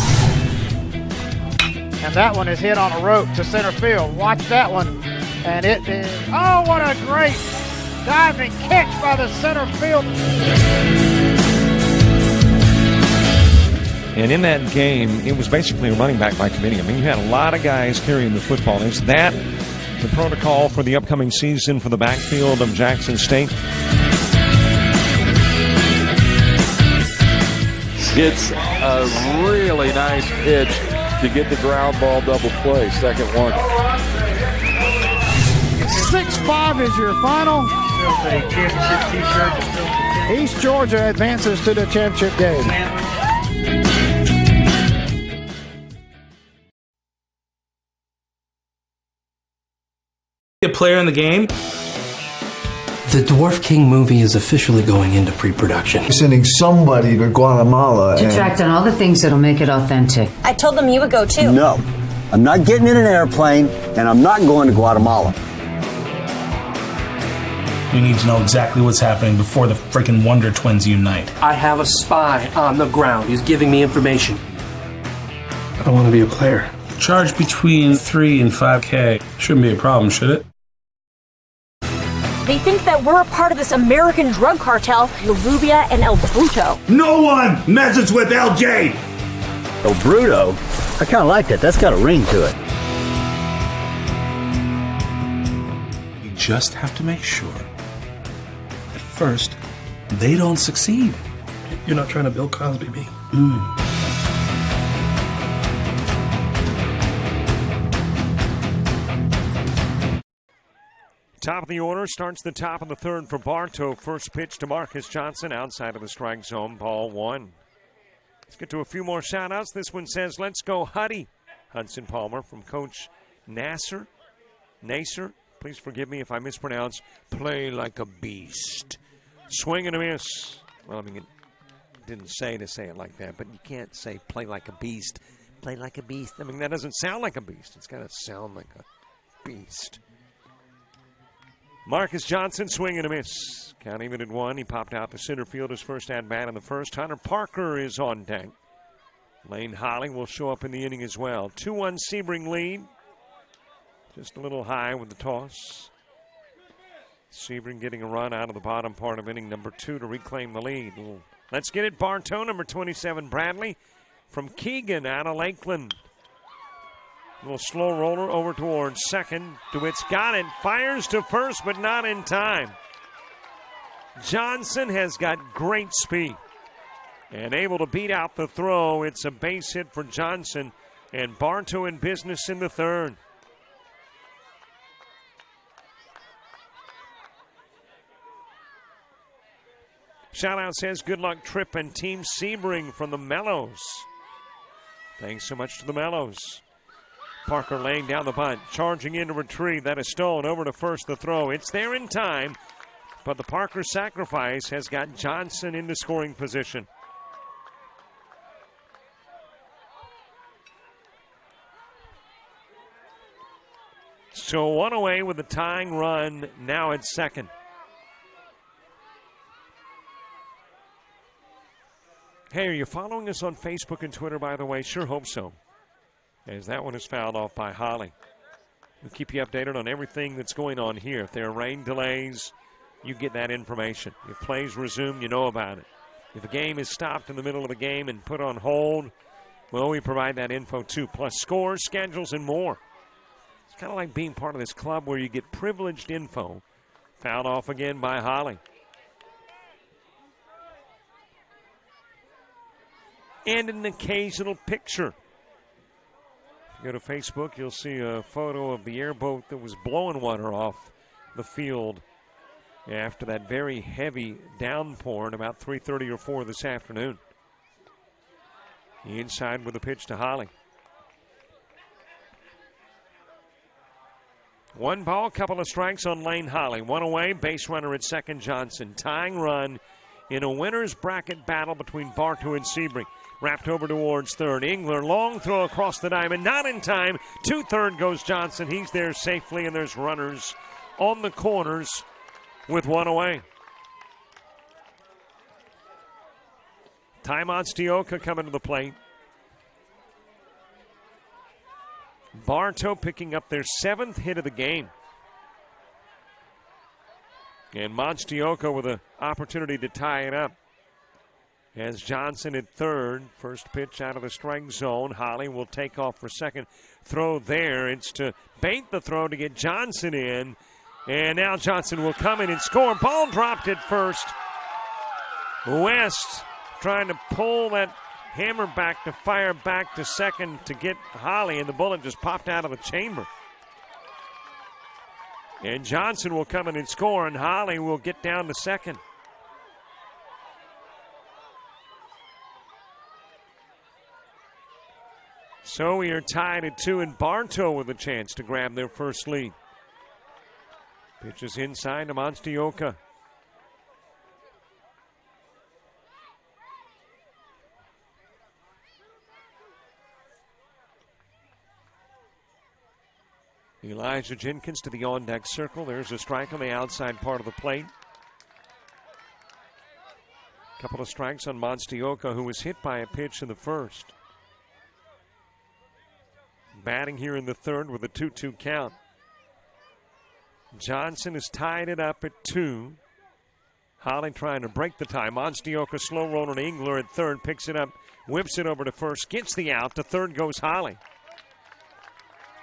And that one is hit on a rope to center field. Watch that one. And it is, oh, what a great diving catch by the center field. And in that game, it was basically a running back by committee. I mean, you had a lot of guys carrying the football. Is that the protocol for the upcoming season for the backfield of Jackson State? It's a really nice pitch to get the ground ball double play. Second one. 6-5 is your final. East Georgia advances to the championship game. A player in the game. The Dwarf King movie is officially going into pre-production. Sending somebody to Guatemala. To track down all the things that'll make it authentic. I told them you would go too. No, I'm not getting in an airplane, and I'm not going to Guatemala. We need to know exactly what's happening before the freaking Wonder Twins unite. I have a spy on the ground. He's giving me information. I don't want to be a player. Charge between $3,000 and $5,000. Shouldn't be a problem, should it? They think that we're a part of this American drug cartel, La Rubia and El Bruto. No one messes with LJ! El Bruto? I kind of like that. That's got a ring to it. You just have to make sure that first, they don't succeed. You're not trying to Bill Cosby me. Top of the order starts the top of the third for Bartow. First pitch to Marcus Johnson outside of the strike zone, ball one. Let's get to a few more shout-outs. This one says, let's go Huddy. Hudson Palmer from Coach Nasser. Please forgive me if I mispronounce. Play like a beast. Swing and a miss. Well, I mean, it didn't say to say it like that, but you can't say play like a beast. Play like a beast. I mean, that doesn't sound like a beast. It's got to sound like a beast. Marcus Johnson, swing and a miss. Count even at one. He popped out to center field his first at-bat in the first. Hunter Parker is on deck. Lane Holly will show up in the inning as well. 2-1 Sebring lead. Just a little high with the toss. Sebring getting a run out of the bottom part of inning number 2 to reclaim the lead. Let's get it. Bartow, number 27, Bradley from Keegan out of Lakeland. A little slow roller over towards second. DeWitt's got it. Fires to first, but not in time. Johnson has got great speed and able to beat out the throw. It's a base hit for Johnson, and Bartow in business in the third. Shout-out says, good luck, Tripp and Team Sebring from the Mellows. Thanks so much to the Mellows. Parker laying down the bunt, charging in to retrieve. That is Stone over to first, the throw. It's there in time, but the Parker sacrifice has got Johnson into scoring position. So one away with the tying run now at second. Hey, are you following us on Facebook and Twitter, by the way? Sure hope so, as that one is fouled off by Holly. We'll keep you updated on everything that's going on here. If there are rain delays, you get that information. If plays resume, you know about it. If a game is stopped in the middle of the game and put on hold, well, we provide that info too, plus scores, schedules, and more. It's kind of like being part of this club where you get privileged info. Fouled off again by Holly. And an occasional picture. If you go to Facebook, you'll see a photo of the airboat that was blowing water off the field after that very heavy downpour at about 3:30 or 4 this afternoon. The inside with a pitch to Holly. 1 ball, couple of strikes on Lane Holly. 1 away, base runner at second, Johnson. Tying run in a winner's bracket battle between Bartow and Sebring. Wrapped over towards third. Engler, long throw across the diamond. Not in time. To third goes Johnson. He's there safely, and there's runners on the corners with 1 away. Ty Monstioka coming to the plate. Bartow picking up their 7th hit of the game. And Monstioka with an opportunity to tie it up. As Johnson at third. First pitch out of the strike zone. Holly will take off for second. Throw there. It's to bait the throw to get Johnson in. And now Johnson will come in and score. Ball dropped at first. West trying to pull that hammer back to fire back to second to get Holly, and the bullet just popped out of the chamber. And Johnson will come in and score, and Holly will get down to second. So we are tied at 2, and Bartow with a chance to grab their first lead. Pitches inside to Monstioka. Elijah Jenkins to the on-deck circle. There's a strike on the outside part of the plate. Couple of strikes on Monstioka, who was hit by a pitch in the first. Batting here in the third with a 2-2 count. Johnson has tied it up at 2. Holly trying to break the tie. Monstioka slow rolling Engler at third. Picks it up, whips it over to first. Gets the out. To third goes Holly.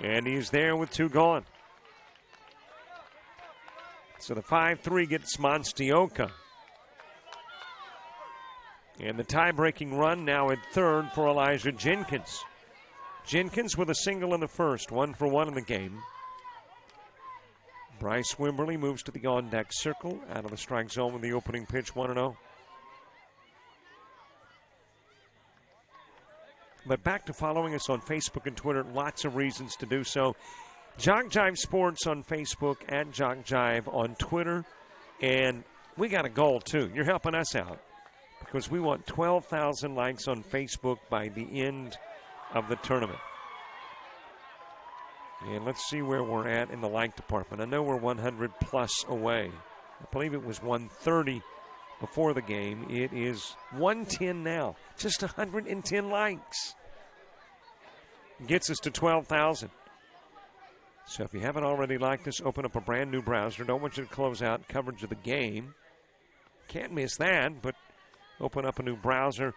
And he's there with 2 gone. So the 5-3 gets Monstioka. And the tie-breaking run now at third for Elijah Jenkins. Jenkins with a single in the first, 1 for 1 in the game. Bryce Wimberly moves to the on-deck circle, out of the strike zone with the opening pitch, 1-0. But back to following us on Facebook and Twitter, lots of reasons to do so. Jock Jive Sports on Facebook, at Jock Jive on Twitter. And we got a goal, too. You're helping us out because we want 12,000 likes on Facebook by the end of the tournament. And let's see where we're at in the like department. I know we're 100 plus away. I believe it was 130 before the game. It is 110 now. Just 110 likes. Gets us to 12,000. So if you haven't already liked us, open up a brand new browser. Don't want you to close out coverage of the game. Can't miss that, but open up a new browser.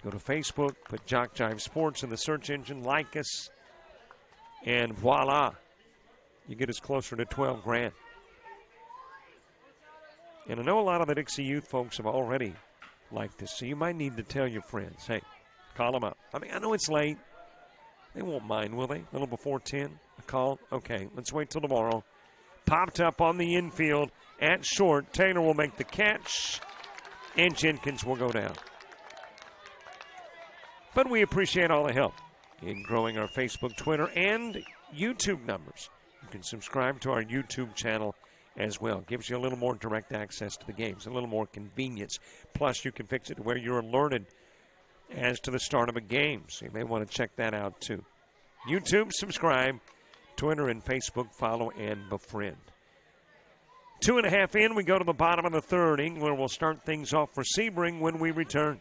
Go to Facebook, put Jock Jive Sports in the search engine, like us, and voila, you get us closer to 12 grand. And I know a lot of the Dixie Youth folks have already liked this, so you might need to tell your friends, hey, call them up. I mean, I know it's late. They won't mind, will they? A little before 10, a call? Okay, let's wait till tomorrow. Popped up on the infield at short. Taylor will make the catch, and Jenkins will go down. But we appreciate all the help in growing our Facebook, Twitter, and YouTube numbers. You can subscribe to our YouTube channel as well. Gives you a little more direct access to the games, a little more convenience. Plus, you can fix it to where you're alerted as to the start of a game. So you may want to check that out, too. YouTube, subscribe. Twitter and Facebook, follow and befriend. 2.5 in, we go to the bottom of the third. Engler will start things off for Sebring when we return.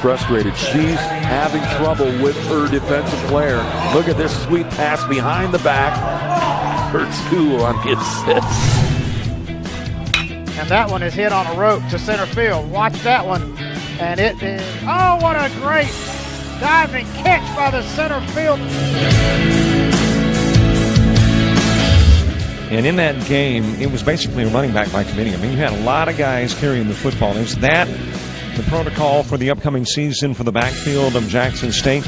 Frustrated. She's having trouble with her defensive player. Look at this sweet pass behind the back for 2 on the assist. And that one is hit on a rope to center field. Watch that one. And it is, oh, what a great diving catch by the center field. And in that game, it was basically a running back by committee. I mean, you had a lot of guys carrying the football. Is that the protocol for the upcoming season for the backfield of Jackson State?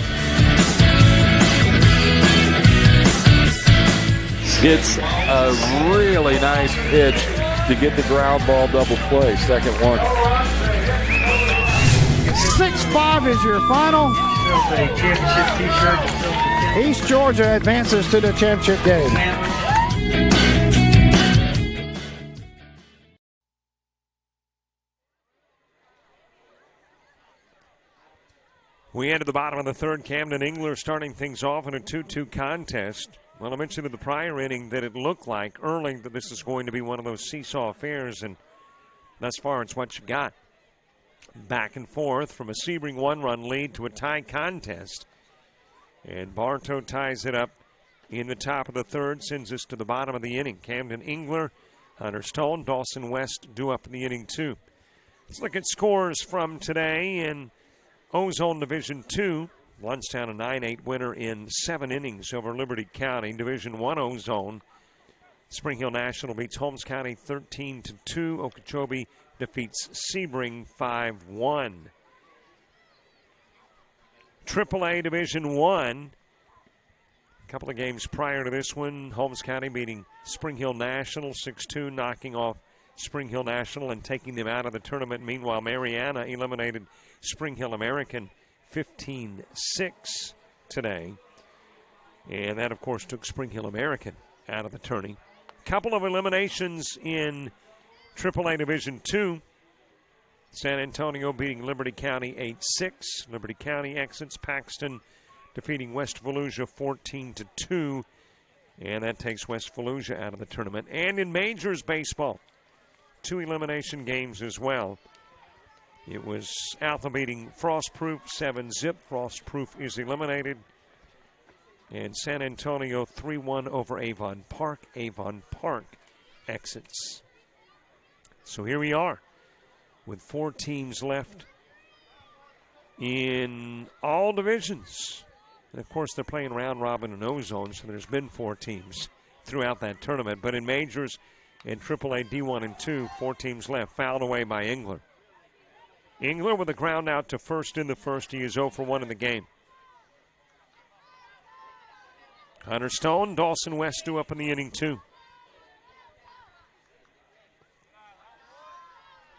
It's a really nice pitch to get the ground ball double play. Second one. 6-5 is your final. East Georgia advances to the championship game. We enter the bottom of the third. Camden Engler starting things off in a 2-2 contest. Well, I mentioned in the prior inning that it looked like early that this is going to be one of those seesaw affairs, and thus far it's what you got. Back and forth from a Sebring 1-run lead to a tie contest. And Bartow ties it up in the top of the third, sends us to the bottom of the inning. Camden Engler, Hunter Stone, Dawson West due up in the inning too. Let's look at scores from today in Ozone Division 2. Lunchtown a 9-8 winner in 7 innings over Liberty County. Division 1 Ozone. Spring Hill National beats Holmes County 13-2. Okeechobee defeats Sebring 5-1. AAA Division 1. A couple of games prior to this one, Holmes County beating Spring Hill National 6-2, knocking off Spring Hill National and taking them out of the tournament. Meanwhile, Mariana eliminated Spring Hill American 15-6 today. And that, of course, took Spring Hill American out of the tourney. Couple of eliminations in AAA Division 2. San Antonio beating Liberty County 8-6. Liberty County exits. Paxton defeating West Volusia 14-2. And that takes West Volusia out of the tournament. And in Majors Baseball, 2 elimination games as well. It was Alpha beating Frostproof 7-zip. Frostproof is eliminated. And San Antonio 3-1 over Avon Park. Avon Park exits. So here we are with 4 teams left in all divisions. And of course, they're playing round robin and ozone, so there's been 4 teams throughout that tournament. But in Majors and AAA D1 and 2, 4 teams left, fouled away by Engler. Engler with a ground out to first in the first. He is 0 for 1 in the game. Hunter Stone, Dawson West due up in the inning, too.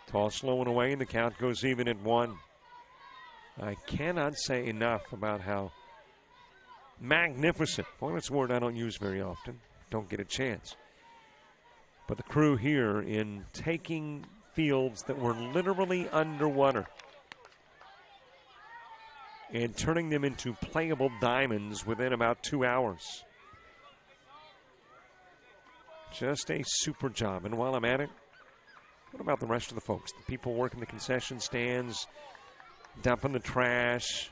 Toss low and away, and the count goes even at 1. I cannot say enough about how magnificent, well, that's a word I don't use very often, don't get a chance, but the crew here in taking fields that were literally underwater and turning them into playable diamonds within about 2 hours. Just a super job. And while I'm at it, what about the rest of the folks? The people working the concession stands, dumping the trash,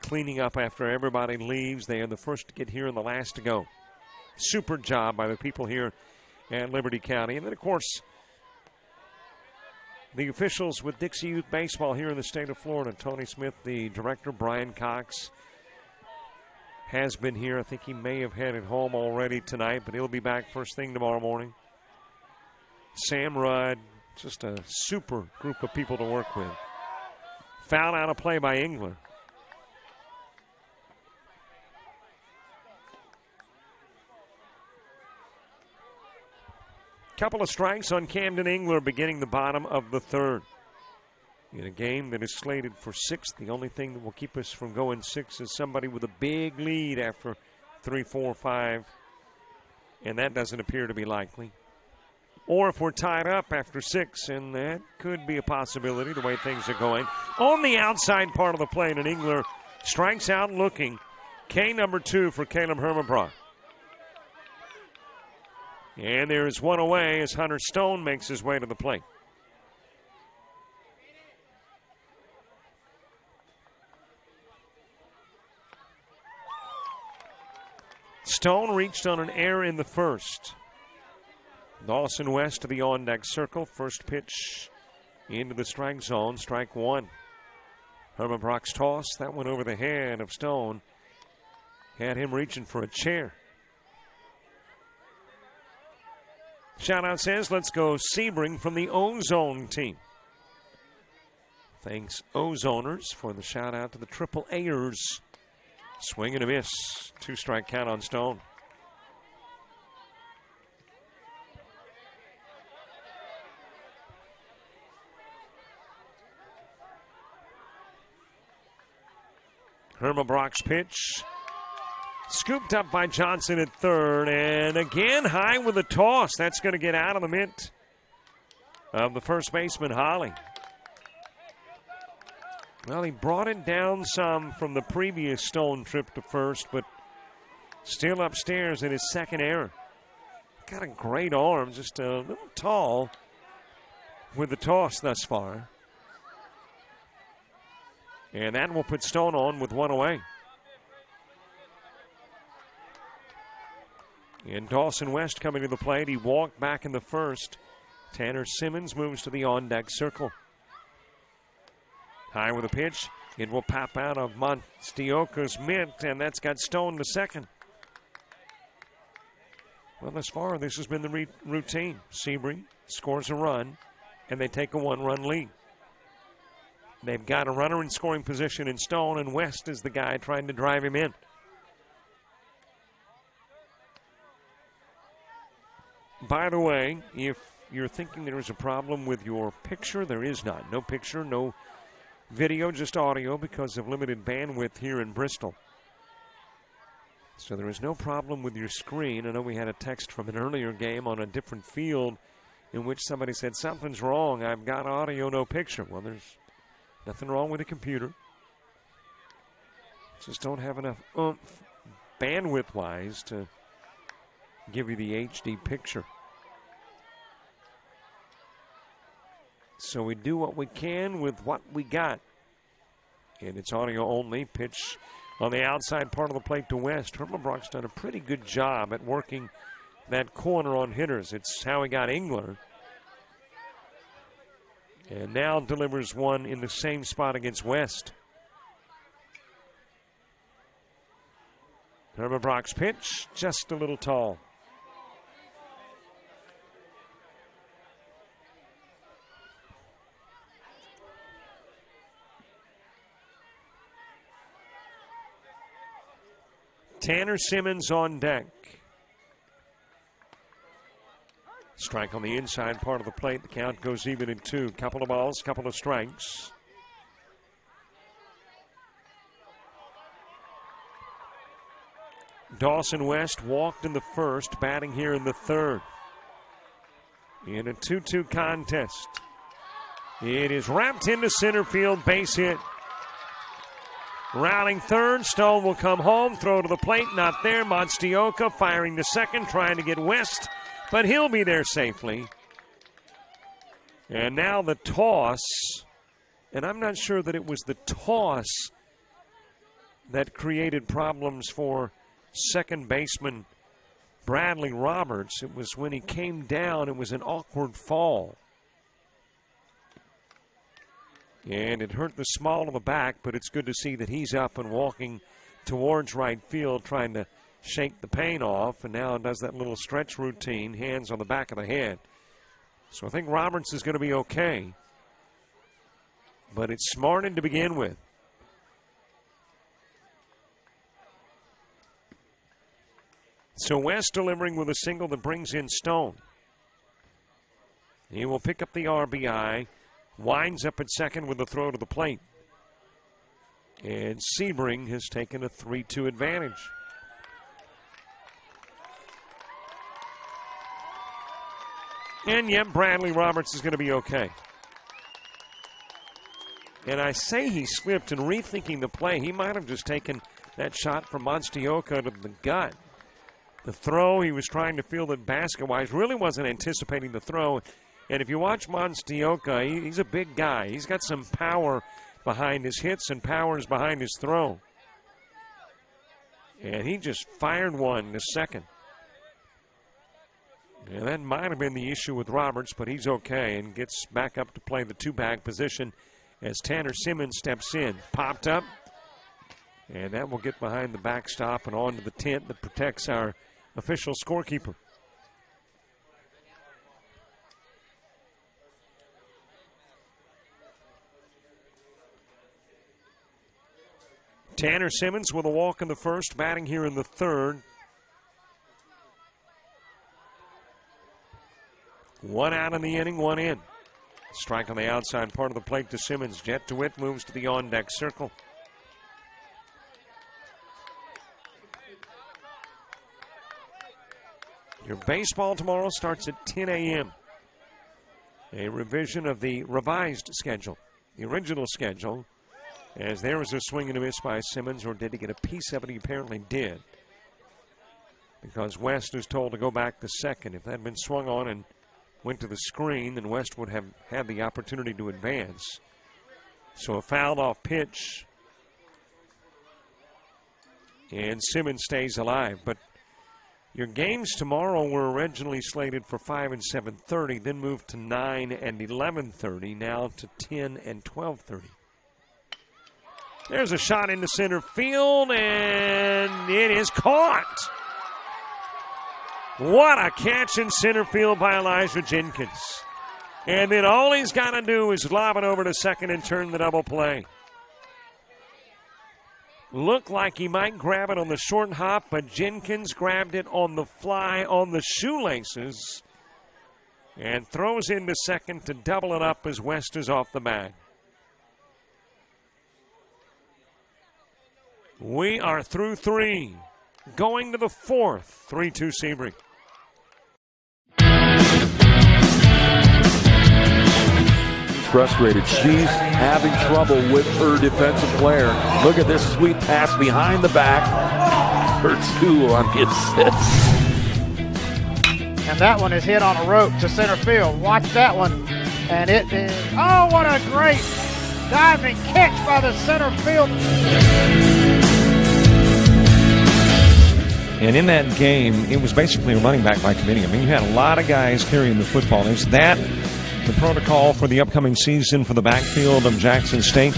cleaning up after everybody leaves. They are the first to get here and the last to go. Super job by the people here at Liberty County. And then, of course, the officials with Dixie Youth Baseball here in the state of Florida. Tony Smith, the director, Brian Cox, has been here. I think he may have headed home already tonight, but he'll be back first thing tomorrow morning. Sam Rudd, just a super group of people to work with. Foul out of play by Engler. Couple of strikes on Camden Engler beginning the bottom of the third. In a game that is slated for 6, the only thing that will keep us from going 6 is somebody with a big lead after 3, 4, 5. And that doesn't appear to be likely. Or if we're tied up after 6, and that could be a possibility the way things are going. On the outside part of the plate, and Engler strikes out looking. K number 2 for Caleb Hermanbrock. And there's one away as Hunter Stone makes his way to the plate. Stone reached on an error in the first. Dawson West to the on-deck circle. First pitch into the strike zone. Strike 1. Hermanbrock's toss. That went over the head of Stone. Had him reaching for a chair. Shout-out says, let's go Sebring from the Ozone team. Thanks, Ozoners, for the shout-out to the AAAers. Swing and a miss. 2-strike count on Stone. Hermanbrock's pitch. Scooped up by Johnson at third, and again high with a toss. That's going to get out of the mitt of the first baseman, Holly. Well, he brought it down some from the previous Stone trip to first, but still upstairs in his second error. Got a great arm, just a little tall with the toss thus far. And that will put Stone on with one away. And Dawson West coming to the plate. He walked back in the first. Tanner Simmons moves to the on-deck circle. High with a pitch. It will pop out of Montioca's mitt, and that's got Stone to second. Well, thus far, this has been the routine. Sebring scores a run, and they take a one-run lead. They've got a runner in scoring position in Stone, and West is the guy trying to drive him in. By the way, if you're thinking there is a problem with your picture, there is not. No picture, no video, just audio because of limited bandwidth here in Bristol. So there is no problem with your screen. I know we had a text from an earlier game on a different field in which somebody said, something's wrong. I've got audio, no picture. Well, there's nothing wrong with the computer. Just don't have enough oomph bandwidth-wise to give you the HD picture. So we do what we can with what we got. And it's audio only. Pitch on the outside part of the plate to West. Hermanbrock's done a pretty good job at working that corner on hitters. It's how he got Engler. And now delivers one in the same spot against West. Hermanbrock's pitch, just a little tall. Tanner Simmons on deck. Strike on the inside part of the plate. The count goes even in 2. Couple of balls, couple of strikes. Dawson West walked in the first, batting here in the third. In a 2-2 contest. It is wrapped into center field, base hit. Rounding third, Stone will come home, throw to the plate, not there. Monstioka firing to second, trying to get West, but he'll be there safely. And now the toss, and I'm not sure that it was the toss that created problems for second baseman Bradley Roberts. It was when he came down, it was an awkward fall. And it hurt the small of the back, but it's good to see that he's up and walking towards right field, trying to shake the pain off, and now does that little stretch routine, hands on the back of the head. So I think Roberts is going to be okay, but it's smarted to begin with. So West delivering with a single that brings in Stone. He will pick up the RBI, winds up at second with a throw to the plate. And Sebring has taken a 3-2 advantage. And yet Bradley Roberts is going to be okay. And I say he slipped, and rethinking the play, he might have just taken that shot from Monstioka to the gut. The throw, he was trying to field it basket-wise, really wasn't anticipating the throw. And if you watch Monstioka, he's a big guy. He's got some power behind his hits and powers behind his throw. And he just fired one to second. And that might have been the issue with Roberts, but he's okay and gets back up to play the two-bag position as Tanner Simmons steps in. Popped up, and that will get behind the backstop and onto the tent that protects our official scorekeeper. Tanner Simmons with a walk in the first, batting here in the third. One out in the inning, one in. Strike on the outside part of the plate to Simmons. Jet DeWitt moves to the on-deck circle. Your baseball tomorrow starts at 10 a.m. A revision of the revised schedule, the original schedule, as there was a swing and a miss by Simmons, or did he get a piece of it? He apparently did. Because West is told to go back to second. If that had been swung on and went to the screen, then West would have had the opportunity to advance. So a fouled off pitch, and Simmons stays alive. But your games tomorrow were originally slated for 5 and 7:30, then moved to 9 and 11:30, now to 10 and 12:30. There's a shot into center field, and it is caught. What a catch in center field by Elijah Jenkins. And then all he's got to do is lob it over to second and turn the double play. Looked like he might grab it on the short hop, but Jenkins grabbed it on the fly on the shoelaces and throws into second to double it up as West is off the bag. We are through 3, going to the 4th, 3-2 Sebring. Frustrated. She's having trouble with her defensive player. Look at this sweet pass behind the back for 2 on the assist. And that one is hit on a rope to center field. Watch that one. And it is, oh, what a great diving catch by the center field. And in that game, it was basically a running back by committee. I mean, you had a lot of guys carrying the football. Is that the protocol for the upcoming season for the backfield of Jackson State?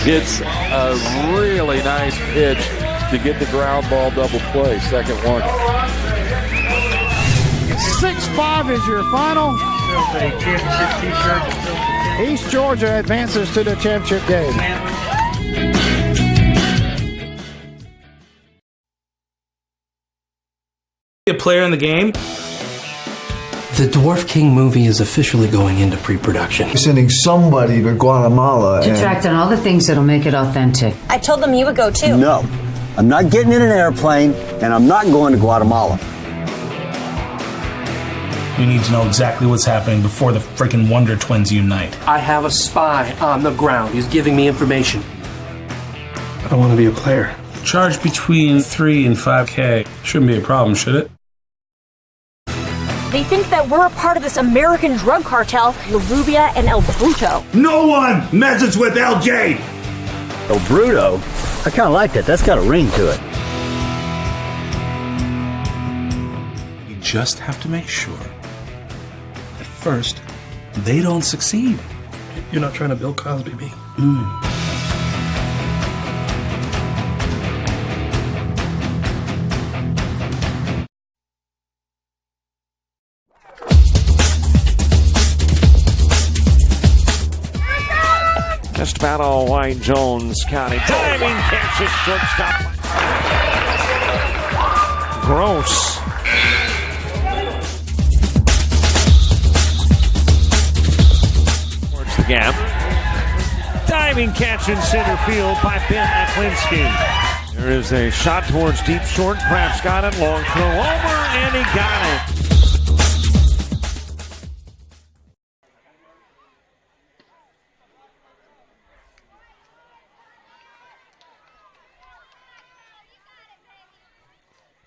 It's a really nice pitch to get the ground ball double play. Second one. 6-5 is your final. East Georgia advances to the championship game. A player in the game? The Dwarf King movie is officially going into pre-production. Sending somebody to Guatemala To track down all the things that'll make it authentic. I told them you would go too. No, I'm not getting in an airplane, and I'm not going to Guatemala. We need to know exactly what's happening before the freaking Wonder Twins unite. I have a spy on the ground. He's giving me information. I don't want to be a player. Charge between 3 and 5K. Shouldn't be a problem, should it? They think that we're a part of this American drug cartel, La Rubia and El Bruto. No one messes with LJ! El Bruto? I kind of like that. That's got a ring to it. You just have to make sure that first, they don't succeed. You're not trying to Bill Cosby me. Just about all White Jones County. Diving catch at shortstop. Gross. Towards the gap. Diving catch in center field by Ben Aklinski. There is a shot towards deep short. Krabs got it. Long throw over, and he got it.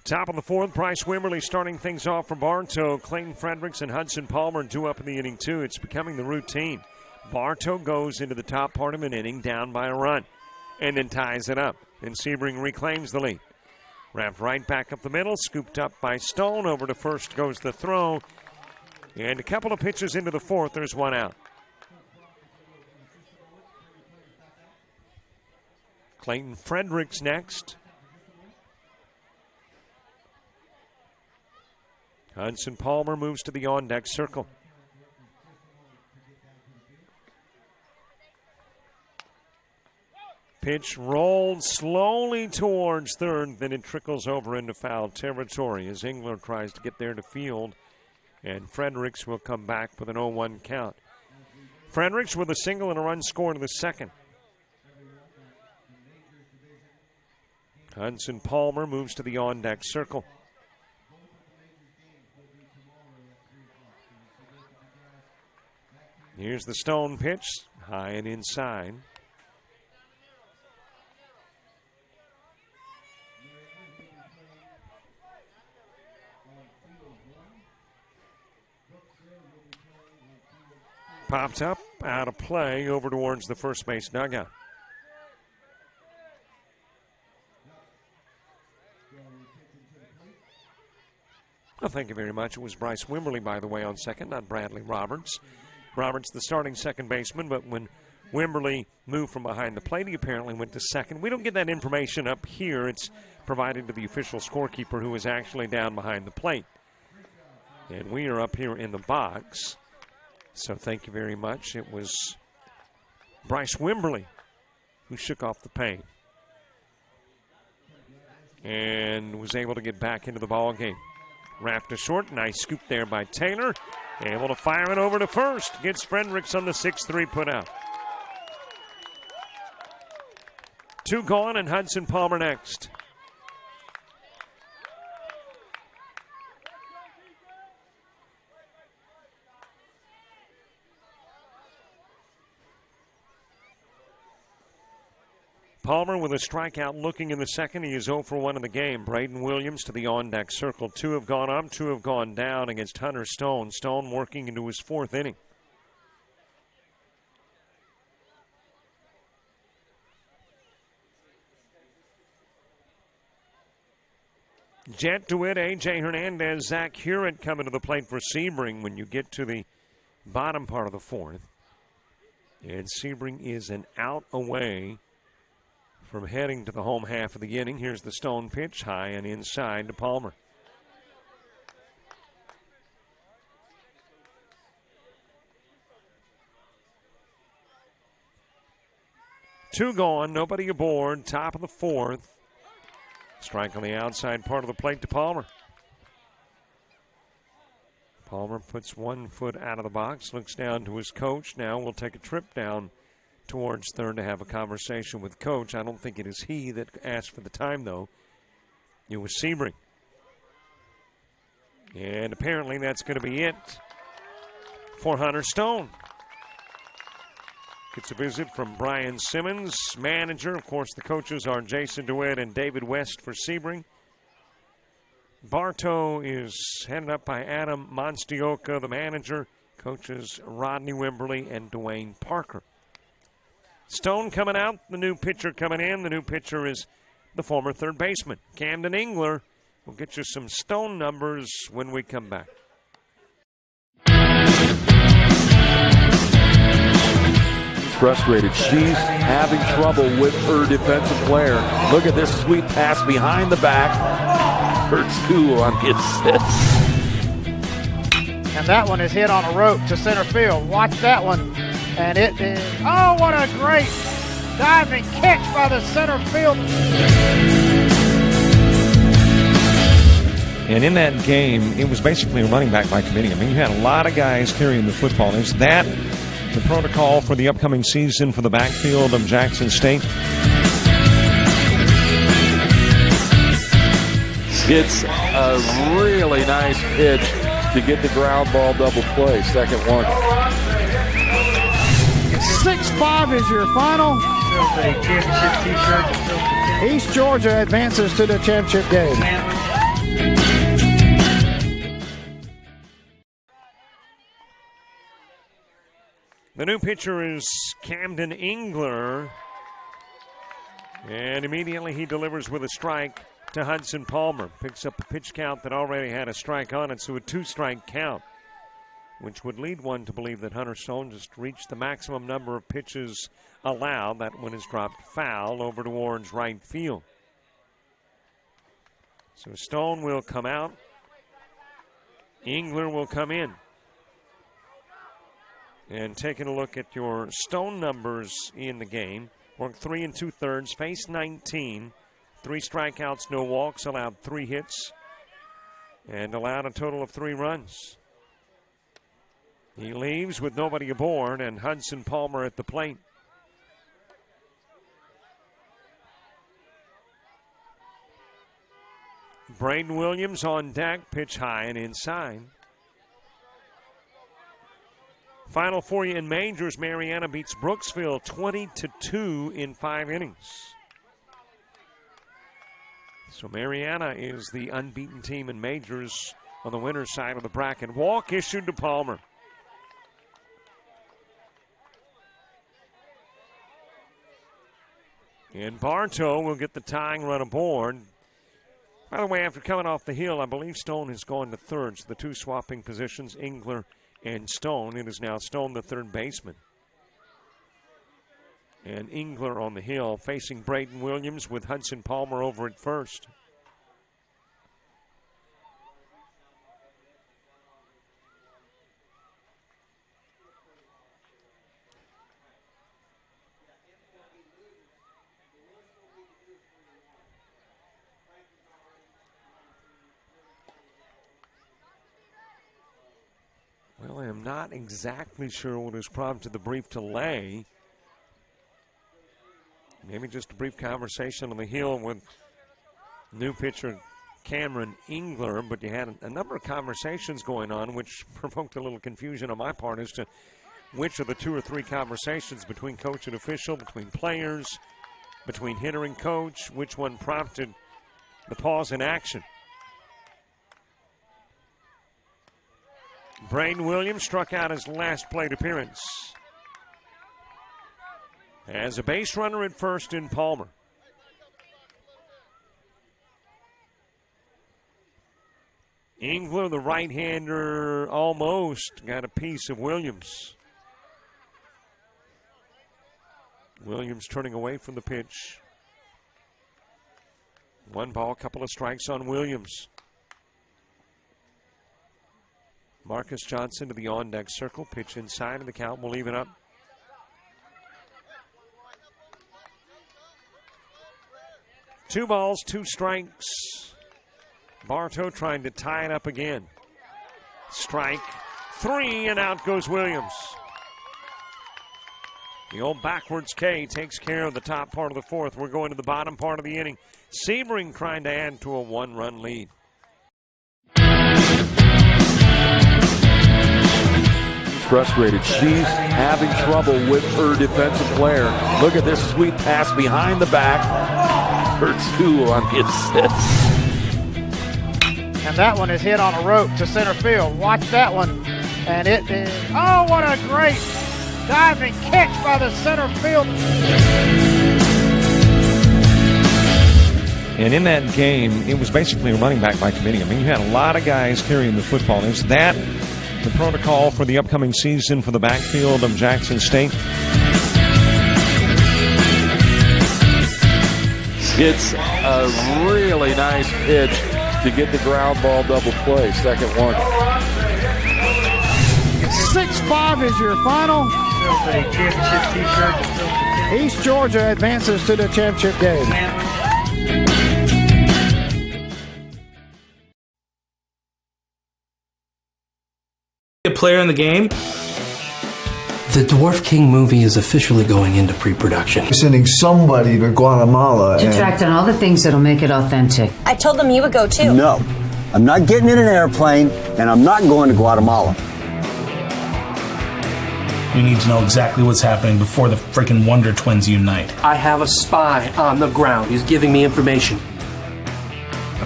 Top of the fourth, Bryce Wimberly starting things off for Bartow. Clayton Fredericks and Hudson Palmer due up in the inning, too. It's becoming the routine. Bartow goes into the top part of an inning down by a run and then ties it up. And Sebring reclaims the lead. Wrapped right back up the middle, scooped up by Stone. Over to first goes the throw. And a couple of pitches into the fourth, there's one out. Clayton Fredericks next. Hudson Palmer moves to the on-deck circle. Pitch rolled slowly towards third, then it trickles over into foul territory as Engler tries to get there to field, and Fredericks will come back with an 0-1 count. Fredericks with a single and a run scored in the second. Hudson Palmer moves to the on-deck circle. Here's the Stone pitch, high and inside. Popped up, out of play, over towards the first base dugout. Well, thank you very much. It was Bryce Wimberly, by the way, on second, not Bradley Roberts. Roberts, the starting second baseman, but when Wimberly moved from behind the plate, he apparently went to second. We don't get that information up here. It's provided to the official scorekeeper, who is actually down behind the plate. And we are up here in the box. So thank you very much. It was Bryce Wimberly who shook off the pain and was able to get back into the ball game. Wrapped to short, nice scoop there by Taylor. Able to fire it over to first. Gets Fredericks on the 6-3 put out. 2 gone and Hudson Palmer next. Palmer with a strikeout looking in the second. He is 0 for 1 in the game. Braden Williams to the on-deck circle. 2 have gone up, 2 have gone down against Hunter Stone. Stone working into his 4th inning. Jet DeWitt, A.J. Hernandez, Zach Hurett coming to the plate for Sebring when you get to the bottom part of the 4th. And Sebring is an out away from heading to the home half of the inning. Here's the Stone pitch, high and inside to Palmer. Two gone, nobody aboard, top of the 4th. Strike on the outside part of the plate to Palmer. Palmer puts 1 foot out of the box, looks down to his coach. Now we'll take a trip down towards third to have a conversation with coach. I don't think it is he that asked for the time, though. It was Sebring. And apparently that's going to be it for Hunter Stone. Gets a visit from Brian Simmons, manager. Of course, the coaches are Jason DeWitt and David West for Sebring. Bartow is headed up by Adam Monstioka, the manager. Coaches Rodney Wimberly and Dwayne Parker. Stone coming out, the new pitcher coming in. The new pitcher is the former third baseman, Camden Engler. We'll get you some Stone numbers when we come back. Frustrated. She's having trouble with her defensive player. Look at this sweet pass behind the back. Her 2 on the assist. And that one is hit on a rope to center field. Watch that one. And it is, oh, what a great diving catch by the center field. And in that game, it was basically a running back by committee. I mean, you had a lot of guys carrying the football. Is that the protocol for the upcoming season for the backfield of Jackson State? It's a really nice pitch to get the ground ball double play. Second one. 6-5 is your final. East Georgia advances to the championship game. The new pitcher is Camden Engler. And immediately he delivers with a strike to Hudson Palmer. Picks up a pitch count that already had a strike on it, so a 2-strike count, which would lead one to believe that Hunter Stone just reached the maximum number of pitches allowed. That one is dropped foul over towards right field. So Stone will come out. Engler will come in. And taking a look at your Stone numbers in the game. Worked 3 2/3, faced 19. 3 strikeouts, no walks, allowed 3 hits, and allowed a total of 3 runs. He leaves with nobody aboard and Hudson Palmer at the plate. Braden Williams on deck, pitch high and inside. Final for you in majors, Mariana beats Brooksville 20-2 in 5 innings. So Mariana is the unbeaten team in majors on the winner's side of the bracket. Walk issued to Palmer. And Bartow will get the tying run aboard. By the way, after coming off the hill, I believe Stone has gone to third. So the 2 swapping positions, Engler and Stone. It is now Stone, the third baseman. And Engler on the hill facing Braden Williams with Hudson Palmer over at first. Well, I am not exactly sure what has prompted the brief delay. Maybe just a brief conversation on the hill with new pitcher Cameron Engler, but you had a number of conversations going on, which provoked a little confusion on my part as to which of the 2 or 3 conversations between coach and official, between players, between hitter and coach, which one prompted the pause in action. Braden Williams struck out his last plate appearance as a base runner at first in Palmer. Engler, the right-hander, almost got a piece of Williams. Williams turning away from the pitch. 1 ball, couple of strikes on Williams. Marcus Johnson to the on-deck circle. Pitch inside of the count. Will leave it up. Two balls, 2 strikes. Bartow trying to tie it up again. Strike 3, and out goes Williams. The old backwards K takes care of the top part of the fourth. We're going to the bottom part of the inning. Sebring trying to add to a one-run lead. Frustrated. She's having trouble with her defensive player. Look at this sweet pass behind the back for 2 on the assist. And that one is hit on a rope to center field. Watch that one. And it is, oh, what a great diving catch by the center field. And in that game, it was basically a running back by committee. I mean, you had a lot of guys carrying the football. Is that the protocol for the upcoming season for the backfield of Jackson State? It's a really nice pitch to get the ground ball double play. Second one. 6-5 is your final. East Georgia advances to the championship game. A player in the game. The Dwarf King movie is officially going into pre-production. We're sending somebody to Guatemala. To track down all the things that'll make it authentic. I told them you would go too. No, I'm not getting in an airplane, and I'm not going to Guatemala. We need to know exactly what's happening before the freaking Wonder Twins unite. I have a spy on the ground. He's giving me information.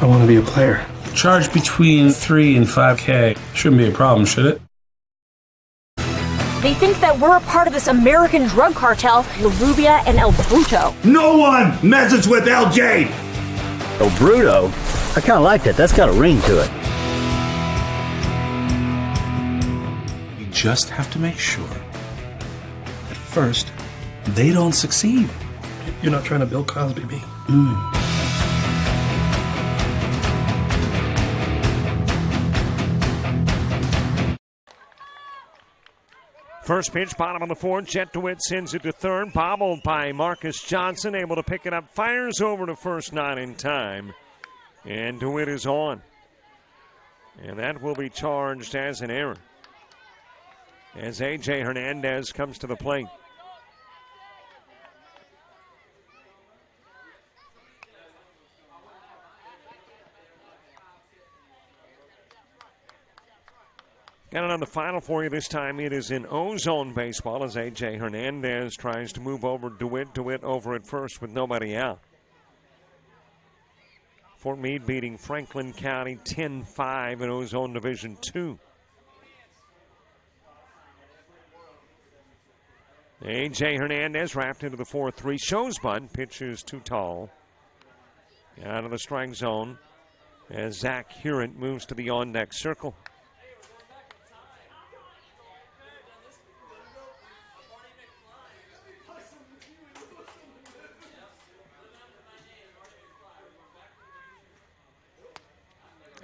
I want to be a player. Charge between 3 and 5K. Shouldn't be a problem, should it? They think that we're a part of this American drug cartel, La Rubia and El Bruto. No one messes with LJ! El Bruto? I kind of like that. That's got a ring to it. You just have to make sure that first, they don't succeed. You're not trying to Bill Cosby me. First pitch, bottom of the fourth. Jet DeWitt sends it to third. Bobbled by Marcus Johnson. Able to pick it up. Fires over to first, not in time. And DeWitt is on. And that will be charged as an error, as A.J. Hernandez comes to the plate. Got it on the final for you this time. It is in O-zone baseball as A.J. Hernandez tries to move over DeWitt. DeWitt over at first with nobody out. Fort Meade beating Franklin County 10-5 in O-zone Division II. A.J. Hernandez wrapped into the 4-3. Shows bunt. Pitch is too tall. Out of the strike zone as Zach Hurent moves to the on-deck circle.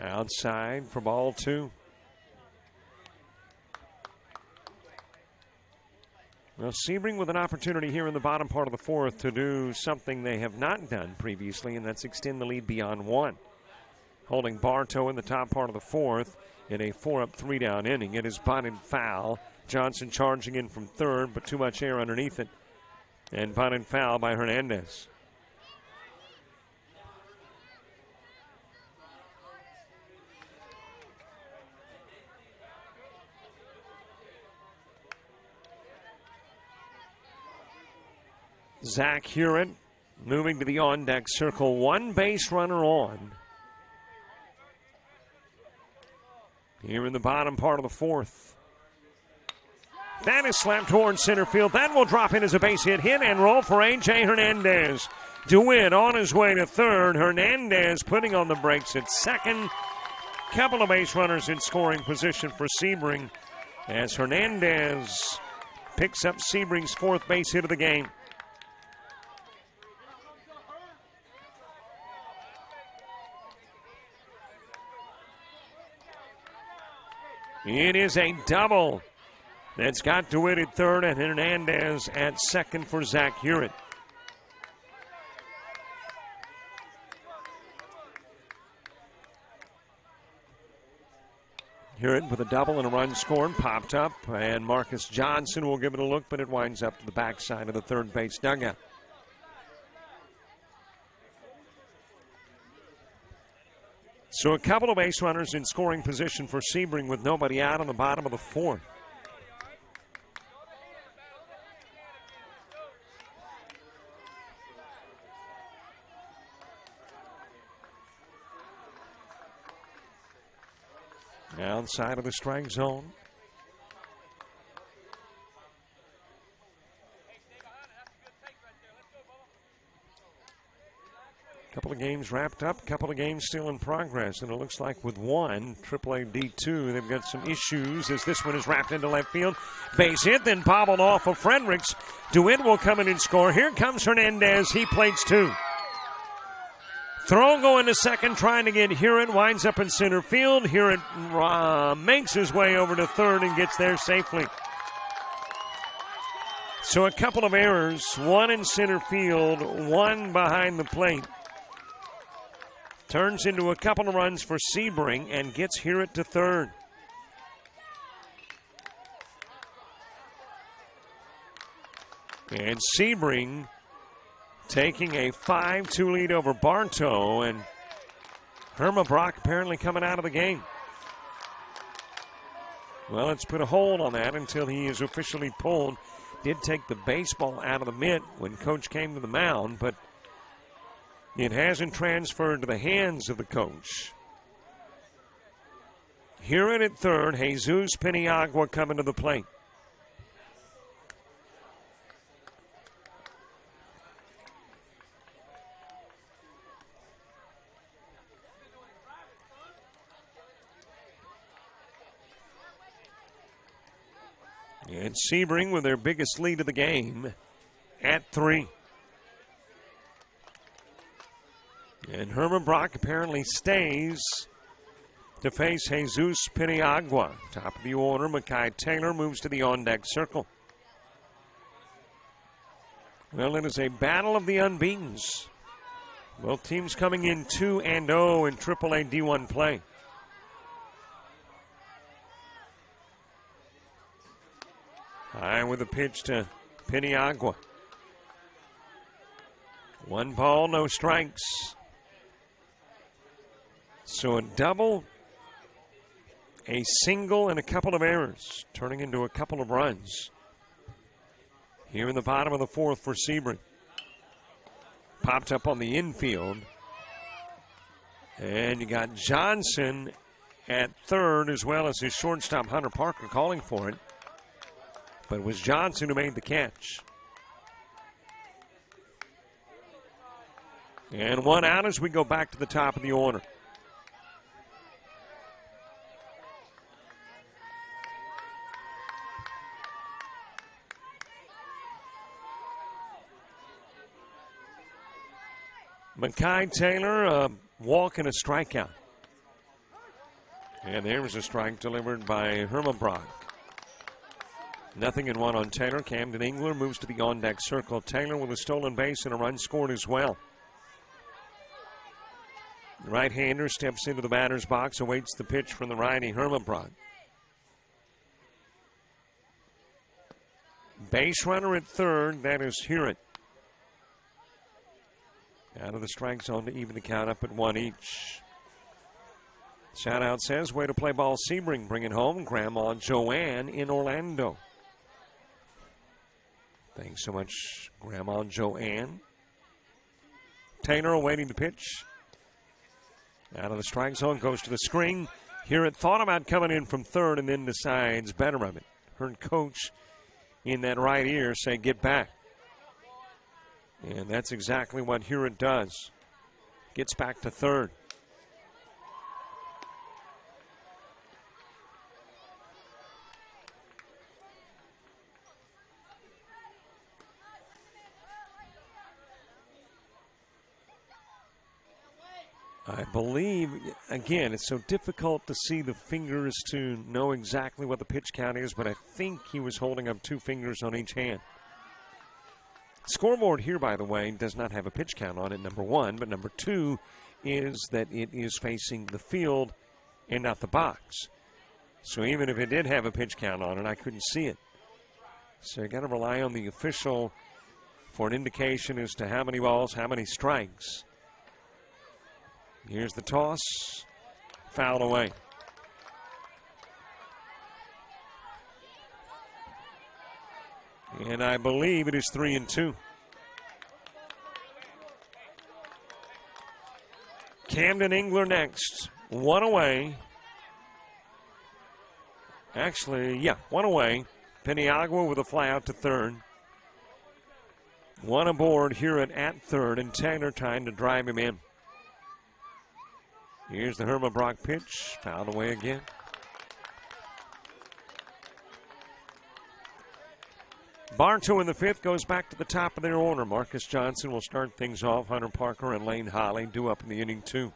Outside for ball 2. Well, Sebring with an opportunity here in the bottom part of the fourth to do something they have not done previously, and that's extend the lead beyond 1. Holding Bartow in the top part of the fourth in a 4-up, 3-down inning. It is bunted foul. Johnson charging in from third, but too much air underneath it. And bunted foul by Hernandez. Zach Hurent moving to the on-deck circle. 1 base runner on. Here in the bottom part of the fourth. That is slapped towards center field. That will drop in as a base hit. Hit and roll for A.J. Hernandez. DeWitt on his way to third. Hernandez putting on the brakes at second. Couple of base runners in scoring position for Sebring as Hernandez picks up Sebring's 4th base hit of the game. It is a double that's got DeWitt at third and Hernandez at second for Zach Hurent. Here it with a double and a run scored, popped up, and Marcus Johnson will give it a look, but it winds up to the backside of the third base dugout. So a couple of base runners in scoring position for Sebring with nobody out on the bottom of the fourth. Outside of the strike zone. Couple of games wrapped up, couple of games still in progress, and it looks like with one, AAA D2, they've got some issues as this one is wrapped into left field. Base hit, then bobbled off of Fredericks. DeWitt will come in and score. Here comes Hernandez. He plays two. Throw going to second, trying to get Hewitt, winds up in center field. Hewitt makes his way over to third and gets there safely. So a couple of errors, one in center field, one behind the plate. Turns into a couple of runs for Sebring and gets Hewitt to third. And Sebring taking a 5-2 lead over Bartow, and Herma Brock apparently coming out of the game. Well, let's put a hold on that until he is officially pulled. Did take the baseball out of the mitt when Coach came to the mound, but it hasn't transferred to the hands of the coach. Here at third, Jesus Peniagua coming to the plate. And Sebring with their biggest lead of the game at 3. And Herman Brock apparently stays to face Jesus Peniagua. Top of the order, Makai Taylor moves to the on-deck circle. Well, it is a battle of the unbeatens. Both teams coming in 2-0 in AAA D1 play. High with a pitch to Peniagua. 1 ball, no strikes. So a double, a single, and a couple of errors, turning into a couple of runs. Here in the bottom of the fourth for Sebring. Popped up on the infield. And you got Johnson at third, as well as his shortstop Hunter Parker calling for it. But it was Johnson who made the catch. And one out as we go back to the top of the order. Makai Taylor, a walk and a strikeout. And there was a strike delivered by Herman Brock. 0-1 on Taylor. Camden Engler moves to the on-deck circle. Taylor with a stolen base and a run scored as well. The right-hander steps into the batter's box, awaits the pitch from the righty, Herman Brock. Base runner at third, that is Hewitt. Out of the strike zone to even the count up at 1 each. Shout out says, way to play ball, Sebring. Bring it home, Grandma Joanne in Orlando. Thanks so much, Grandma Joanne. Taylor awaiting the pitch. Out of the strike zone, goes to the screen. Hewitt thought about coming in from third and then decides better of it. Heard Coach in that right ear say, get back. And that's exactly what Hewitt does. Gets back to third. I believe, again, it's so difficult to see the fingers to know exactly what the pitch count is, but I think he was holding up 2 fingers on each hand. Scoreboard here, by the way, does not have a pitch count on it, number 1, but number 2 is that it is facing the field and not the box. So even if it did have a pitch count on it, I couldn't see it. So you got to rely on the official for an indication as to how many balls, how many strikes. Here's the toss. Fouled away. And I believe it is 3-2. Camden Engler next. One away. Actually, yeah, one away. Peniagua with a fly out to third. One aboard here at third, and Taylor trying to drive him in. Here's the Herman Brock pitch. Fouled away again. Bartow in the fifth goes back to the top of their order. Marcus Johnson will start things off. Hunter Parker and Lane Holly due up in the inning, too.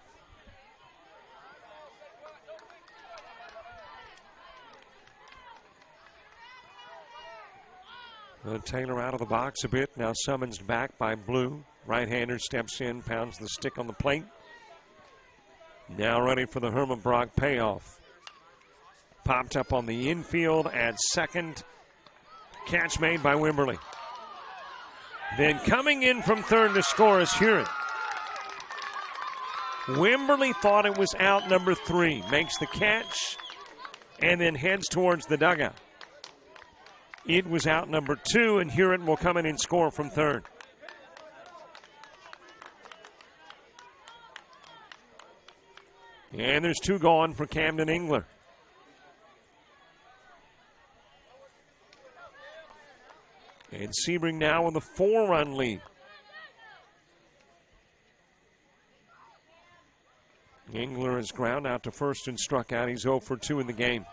Taylor out of the box a bit. Now summoned back by Blue. Right-hander steps in, pounds the stick on the plate. Now ready for the Herman Brock payoff. Popped up on the infield at second. Catch made by Wimberly. Then coming in from third to score is Huron. Wimberly thought it was out number 3. Makes the catch and then heads towards the dugout. It was out number 2, and Huron will come in and score from third. And there's 2 gone for Camden Engler. And Sebring now with a 4-run lead. Engler has ground out to first and struck out. He's 0 for 2 in the game.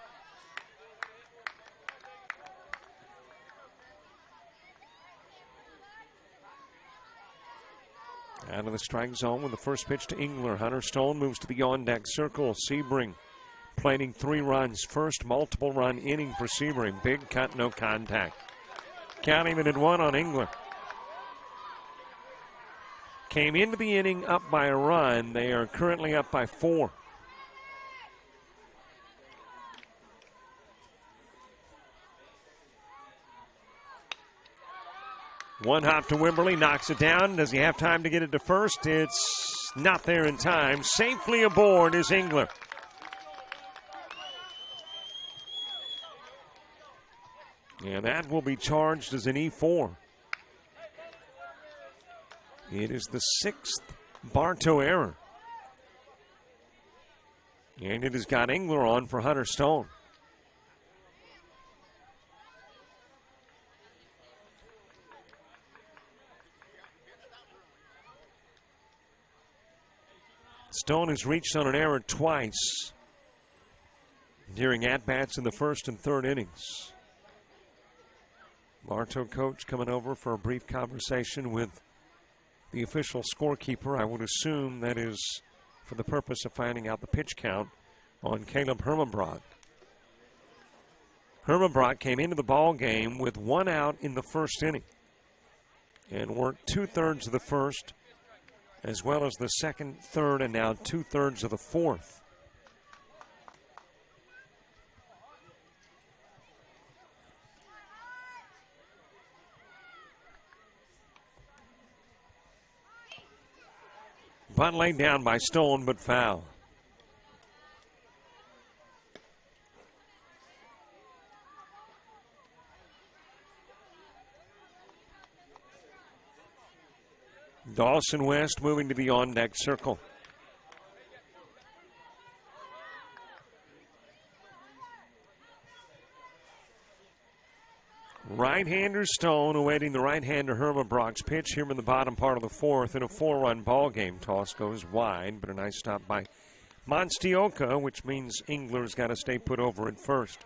Out of the strike zone with the first pitch to Engler. Hunter Stone moves to the on-deck circle. Sebring plating 3 runs. First multiple run inning for Sebring. Big cut, no contact. Count even at 1 on Engler. Came into the inning up by a run. They are currently up by 4. One hop to Wimberly, knocks it down. Does he have time to get it to first? It's not there in time. Safely aboard is Engler. And that will be charged as an E4. It is the 6th Bartow error. And it has got Engler on for Hunter Stone. Stone has reached on an error twice during at-bats in the first and third innings. Bartow coach coming over for a brief conversation with the official scorekeeper. I would assume that is for the purpose of finding out the pitch count on Caleb Hermanbrock. Hermanbrock came into the ball game with 1 out in the first inning and worked 2/3 of the first, as well as the second, third, and now 2/3 of the fourth. Bunt laid down by Stone, but foul. Dawson West moving to the on-deck circle. Right-hander Stone awaiting the right-hander Hermanbrock's pitch here in the bottom part of the fourth in a 4-run ball game. Toss goes wide, but a nice stop by Monstioka, which means Engler's got to stay put over at first.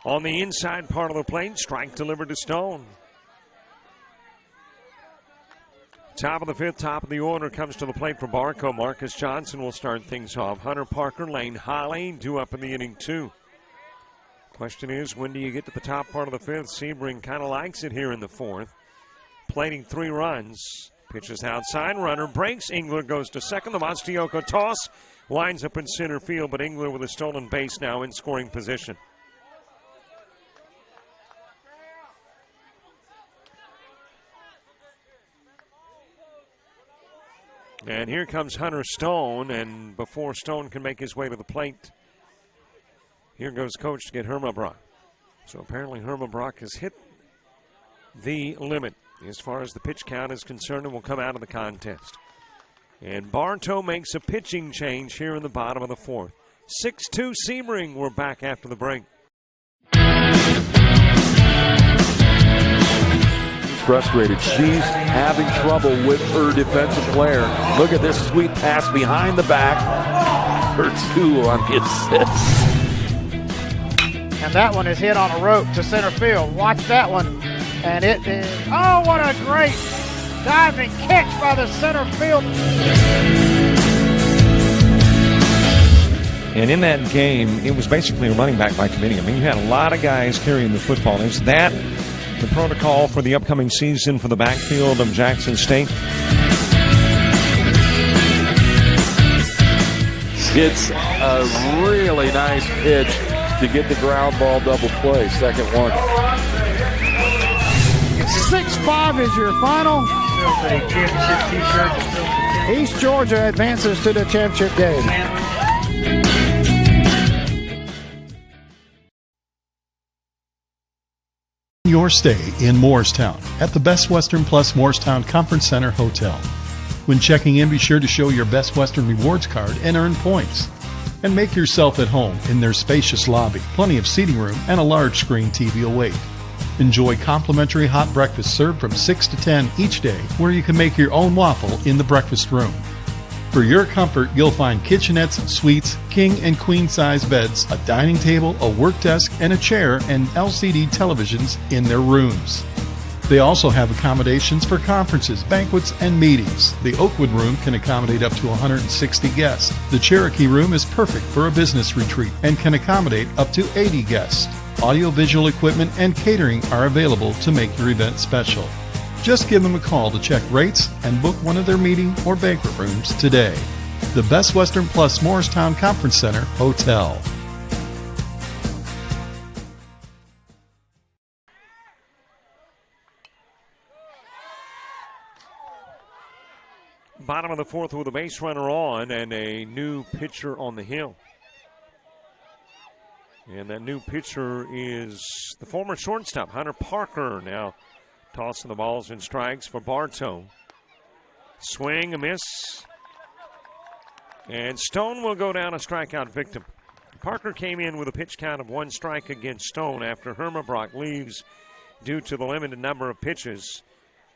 On the inside part of the plate, strike delivered to Stone. Top of the fifth, top of the order comes to the plate for Bartow. Marcus Johnson will start things off. Hunter Parker, Lane Holly due up in the inning 2. Question is, when do you get to the top part of the fifth? Sebring kind of likes it here in the fourth. Plating 3 runs. Pitches outside, runner breaks. Engler goes to second. The Mastioko toss winds up in center field, but Engler with a stolen base now in scoring position. And here comes Hunter Stone, and before Stone can make his way to the plate, here goes coach to get Hermabrock. So apparently Hermabrock has hit the limit as far as the pitch count is concerned and will come out of the contest. And Bartow makes a pitching change here in the bottom of the fourth. 6-2 Sebring. We're back after the break. Frustrated. She's having trouble with her defensive player. Look at this sweet pass behind the back for 2 on the assist. And that one is hit on a rope to center field. Watch that one. And it is, oh, what a great diving catch by the center field. And in that game, it was basically a running back by committee. I mean, you had a lot of guys carrying the football. Is that the protocol for the upcoming season for the backfield of Jackson State? It's a really nice pitch to get the ground ball double play. Second one. 6-5 is your final. East Georgia advances to the championship game. Your stay in Moorestown at the Best Western Plus Moorestown Conference Center Hotel. When checking in, be sure to show your Best Western Rewards card and earn points. And make yourself at home in their spacious lobby, plenty of seating room, and a large screen TV await. Enjoy complimentary hot breakfast served from 6 to 10 each day, where you can make your own waffle in the breakfast room. For your comfort, you'll find kitchenettes, suites, king and queen size beds, a dining table, a work desk, and a chair and LCD televisions in their rooms. They also have accommodations for conferences, banquets, and meetings. The Oakwood Room can accommodate up to 160 guests. The Cherokee Room is perfect for a business retreat and can accommodate up to 80 guests. Audiovisual equipment and catering are available to make your event special. Just give them a call to check rates and book one of their meeting or banquet rooms today. The Best Western Plus Morristown Conference Center Hotel. Bottom of the fourth with a base runner on and a new pitcher on the hill. And that new pitcher is the former shortstop, Hunter Parker, now tossing the balls and strikes for Bartow. Swing, a miss. And Stone will go down a strikeout victim. Parker came in with a pitch count of 1 strike against Stone after Hermabrock leaves due to the limited number of pitches,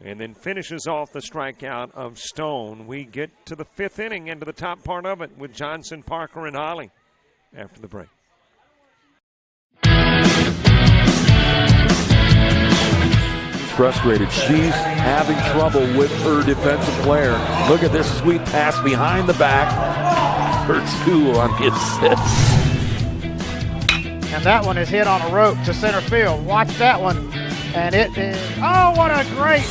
and then finishes off the strikeout of Stone. We get to the 5th inning and to the top part of it with Johnson, Parker, and Holly after the break. Frustrated. She's having trouble with her defensive player. Look at this sweet pass behind the back for 2 on the assist. And that one is hit on a rope to center field. Watch that one. And it is, oh, what a great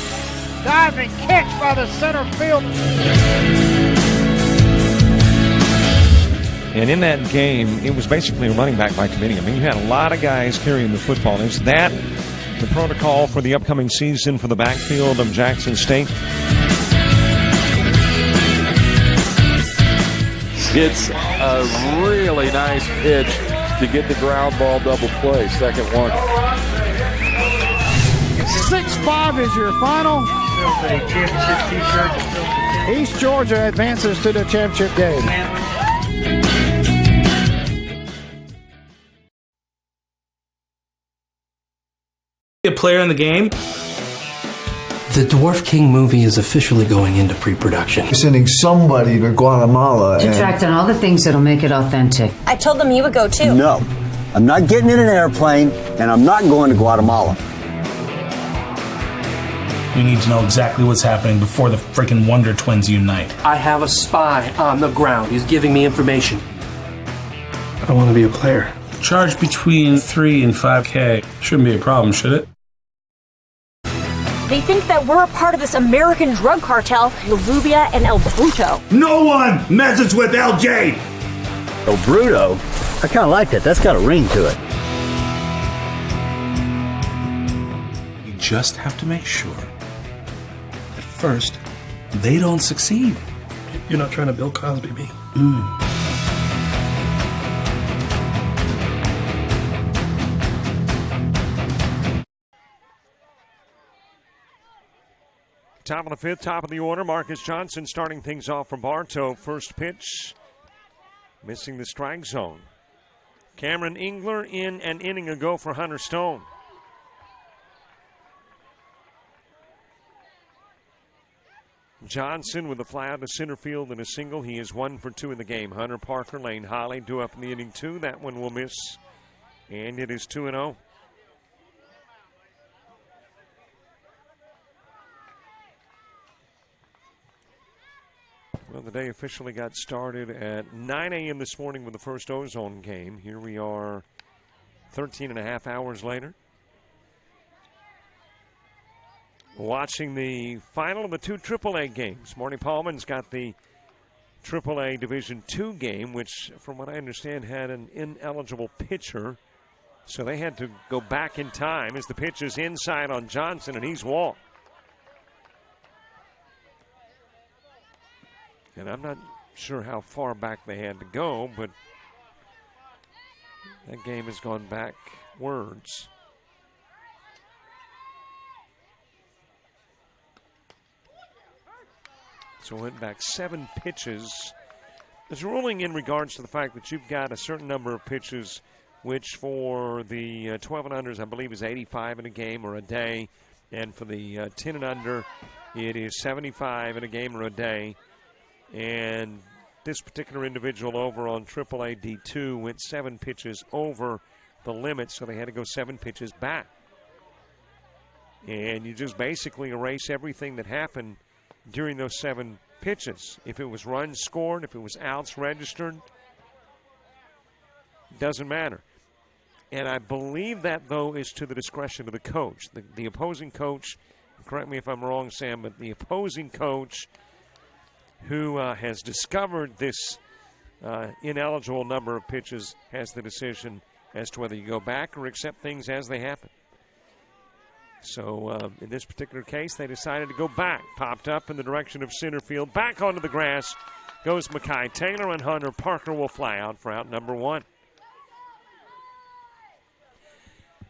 diving catch by the center field. And in that game, it was basically a running back by committee. I mean, you had a lot of guys carrying the football. Is that the protocol for the upcoming season for the backfield of Jackson State? It's a really nice pitch to get the ground ball double play. Second one. 6-5 is your final. East Georgia advances to the championship game. A player in the game. The Dwarf King movie is officially going into pre-production. Sending somebody to Guatemala. To track down all the things that'll make it authentic. I told them you would go too. No, I'm not getting in an airplane, and I'm not going to Guatemala. We need to know exactly what's happening before the freaking Wonder Twins unite. I have a spy on the ground. He's giving me information. I want to be a player. Charge between 3 and 5K. Shouldn't be a problem, should it? They think that we're a part of this American drug cartel, La Rubia and El Bruto. No one messes with LJ! El Bruto? I kind of like that. That's got a ring to it. You just have to make sure that first, they don't succeed. You're not trying to Bill Cosby me. Top of the fifth, top of the order. Marcus Johnson starting things off from Bartow. First pitch, missing the strike zone. Cameron Engler in an inning ago for Hunter Stone. Johnson with a fly out to center field and a single. He is 1 for 2 in the game. Hunter, Parker, Lane Holly due up in the inning 2. That one will miss, and it is 2-0. Well, the day officially got started at 9 a.m. this morning with the first Ozone game. Here we are 13 and a half hours later, watching the final of the 2 AAA games. Marty Paulman's got the AAA Division II game, which, from what I understand, had an ineligible pitcher. So they had to go back in time as the pitch is inside on Johnson, and he's walked. And I'm not sure how far back they had to go, but that game has gone backwards. So it went back 7 pitches. There's a ruling in regards to the fact that you've got a certain number of pitches, which for the 12 and unders, I believe, is 85 in a game or a day. And for the 10 and under, it is 75 in a game or a day. And this particular individual over on AAA D2 went 7 pitches over the limit, so they had to go 7 pitches back. And you just basically erase everything that happened during those 7 pitches. If it was runs scored, if it was outs registered, doesn't matter. And I believe that, though, is to the discretion of the coach. The opposing coach, correct me if I'm wrong, Sam, but the opposing coach who has discovered this ineligible number of pitches has the decision as to whether you go back or accept things as they happen. So in this particular case, they decided to go back. Popped up in the direction of center field. Back onto the grass goes Mackay Taylor, and Hunter Parker will fly out for out number 1.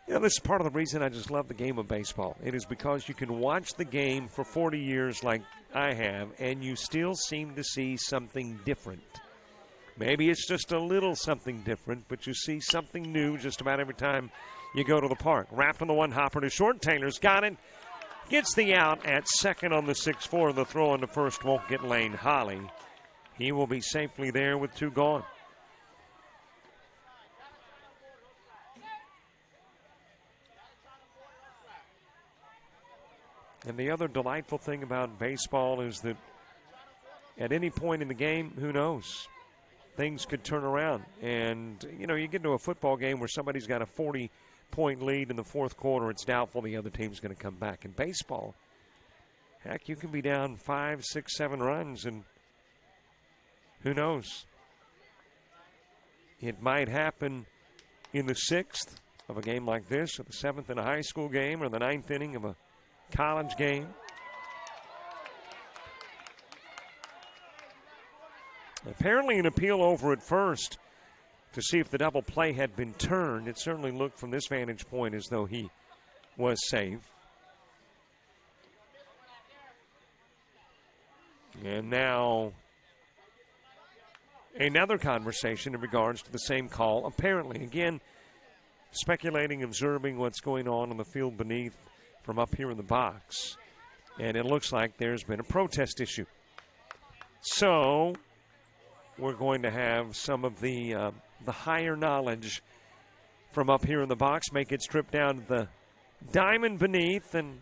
You know, this is part of the reason I just love the game of baseball. It is because you can watch the game for 40 years like I have, and you still seem to see something different. Maybe it's just a little something different, but you see something new just about every time you go to the park. Wrapped on the one hopper to short. Taylor's got it. Gets the out at second on the 6-4. The throw on the first won't get Lane Holly. He will be safely there with 2 gone. And the other delightful thing about baseball is that at any point in the game, who knows? Things could turn around. And, you know, you get into a football game where somebody's got a 40-point lead in the 4th quarter, it's doubtful the other team's going to come back. In baseball, heck, you can be down 5, 6, 7 runs, and who knows? It might happen in the 6th of a game like this, or the 7th in a high school game, or the 9th inning of a college game. Apparently an appeal over at first to see if the double play had been turned. It certainly looked from this vantage point as though he was safe. And now another conversation in regards to the same call. Apparently, again, speculating, observing what's going on the field beneath from up here in the box. And it looks like there's been a protest issue. So we're going to have some of the higher knowledge from up here in the box make its trip down to the diamond beneath and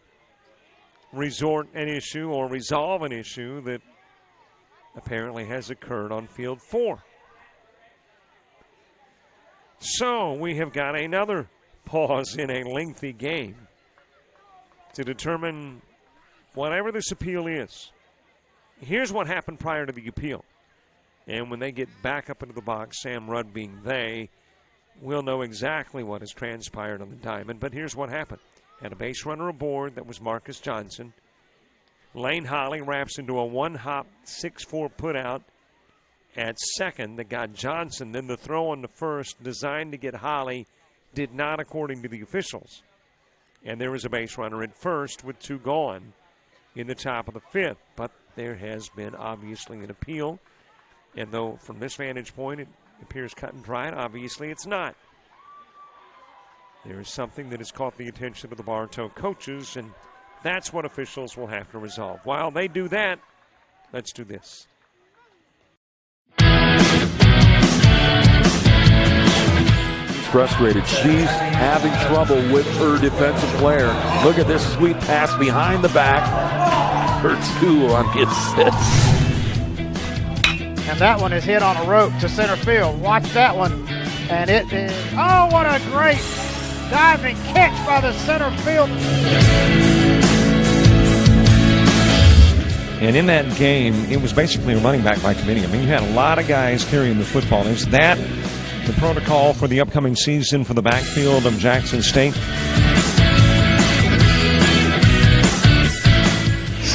resort an issue or resolve an issue that apparently has occurred on field 4. So we have got another pause in a lengthy game to determine whatever this appeal is. Here's what happened prior to the appeal. And when they get back up into the box, Sam Rudd being they, will know exactly what has transpired on the diamond. But here's what happened. Had a base runner aboard, that was Marcus Johnson. Lane Holly wraps into a one-hop 6-4 putout at second that got Johnson. Then the throw on the first, designed to get Holly, did not according to the officials. And there was a base runner at first with 2 gone in the top of the 5th. But there has been obviously an appeal. And though from this vantage point it appears cut and dried, obviously it's not. There is something that has caught the attention of the Bartow coaches, and that's what officials will have to resolve. While they do that, let's do this. She's frustrated. She's having trouble with her defensive player. Look at this sweet pass behind the back. Her 2 on the assist. And that one is hit on a rope to center field. Watch that one. And it is, oh, what a great diving catch by the center field. And in that game, it was basically a running back by committee. I mean, you had a lot of guys carrying the football. Is that the protocol for the upcoming season for the backfield of Jackson State?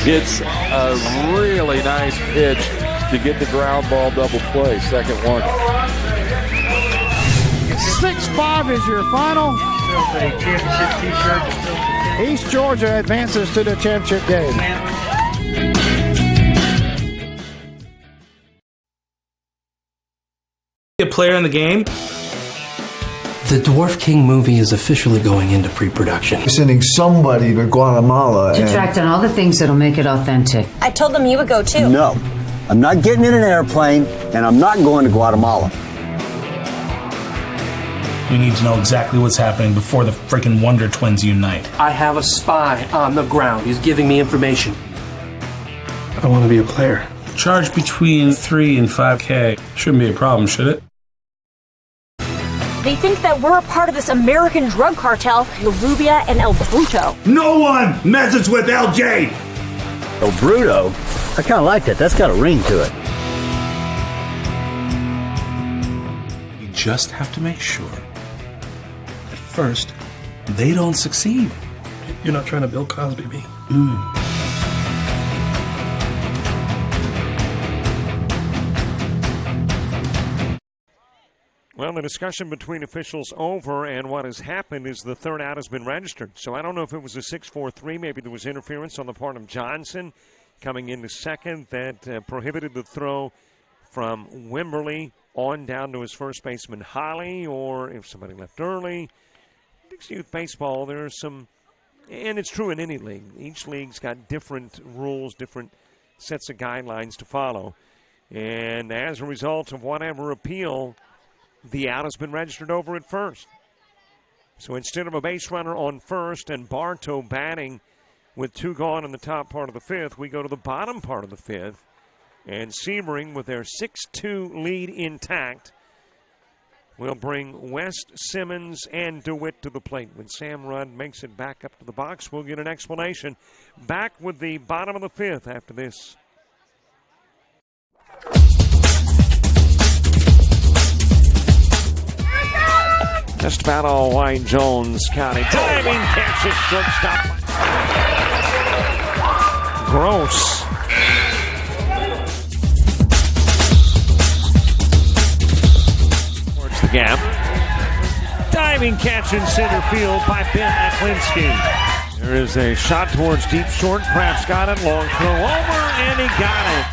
It's a really nice pitch to get the ground ball double play. Second one. 6-5 is your final. East Georgia advances to the championship game. A player in the game. The Dwarf King movie is officially going into pre-production. Sending somebody to Guatemala. Detract on all the things that'll make it authentic. I told them you would go too. No, I'm not getting in an airplane, and I'm not going to Guatemala. We need to know exactly what's happening before the freaking Wonder Twins unite. I have a spy on the ground. He's giving me information. I want to be a player. Charge between 3 and 5K. Shouldn't be a problem, should it? They think that we're a part of this American drug cartel, La Rubia and El Bruto. No one messes with LJ! El Bruto? I kind of like that. That's got a ring to it. You just have to make sure that first, they don't succeed. You're not trying to Bill Cosby me. Well, the discussion between officials over, and what has happened is the third out has been registered. So I don't know if it was a 6-4-3. Maybe there was interference on the part of Johnson coming into second that prohibited the throw from Wimberly on down to his first baseman Holly, or if somebody left early. Dixie Youth Baseball, there are some, and it's true in any league. Each league's got different rules, different sets of guidelines to follow. And as a result of whatever appeal, the out has been registered over at first. So instead of a base runner on first and Bartow batting with 2 gone in the top part of the 5th, we go to the bottom part of the 5th. And Sebring, with their 6-2 lead intact, will bring West, Simmons, and DeWitt to the plate. When Sam Rudd makes it back up to the box, we'll get an explanation. Back with the bottom of the 5th after this. Just about all Wayne Jones County. Diving catch at shortstop. Gross. Towards the gap. Diving catch in center field by Ben Aklinski. There is a shot towards deep short. Kraft's got it. Long throw over, and he got it.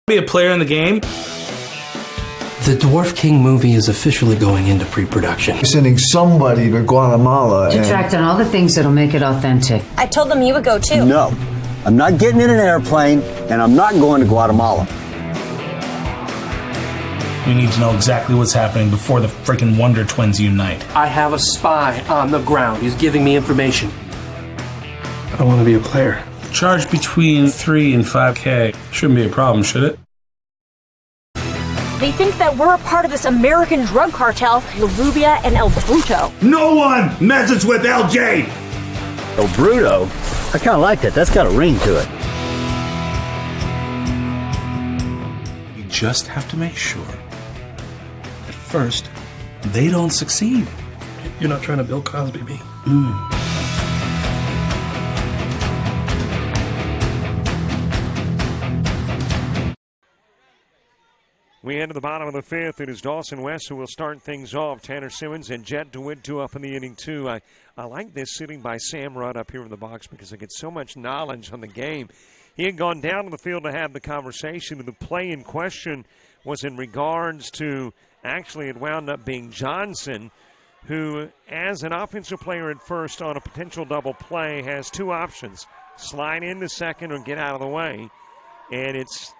Be a player in the game. The Dwarf King movie is officially going into pre-production. Sending somebody to Guatemala. Detract on all the things that'll make it authentic. I told them you would go too. No, I'm not getting in an airplane, and I'm not going to Guatemala. We need to know exactly what's happening before the freaking Wonder Twins unite. I have a spy on the ground. He's giving me information. I want to be a player. Charge between 3 and 5K. Shouldn't be a problem, should it? They think that we're a part of this American drug cartel, La Rubia and El Bruto. No one messes with LJ! El Bruto? I kind of like that. That's got a ring to it. You just have to make sure that first, they don't succeed. You're not trying to Bill Cosby me. We head to the bottom of the fifth. It is Dawson West who will start things off. Tanner Simmons and Jet DeWitt due up in the inning, too. I like this sitting by Sam Rudd up here in the box because I get so much knowledge on the game. He had gone down to the field to have the conversation, and the play in question was in regards to, actually it wound up being Johnson, who, as an offensive player at first on a potential double play, has two options: slide into second or get out of the way. And it's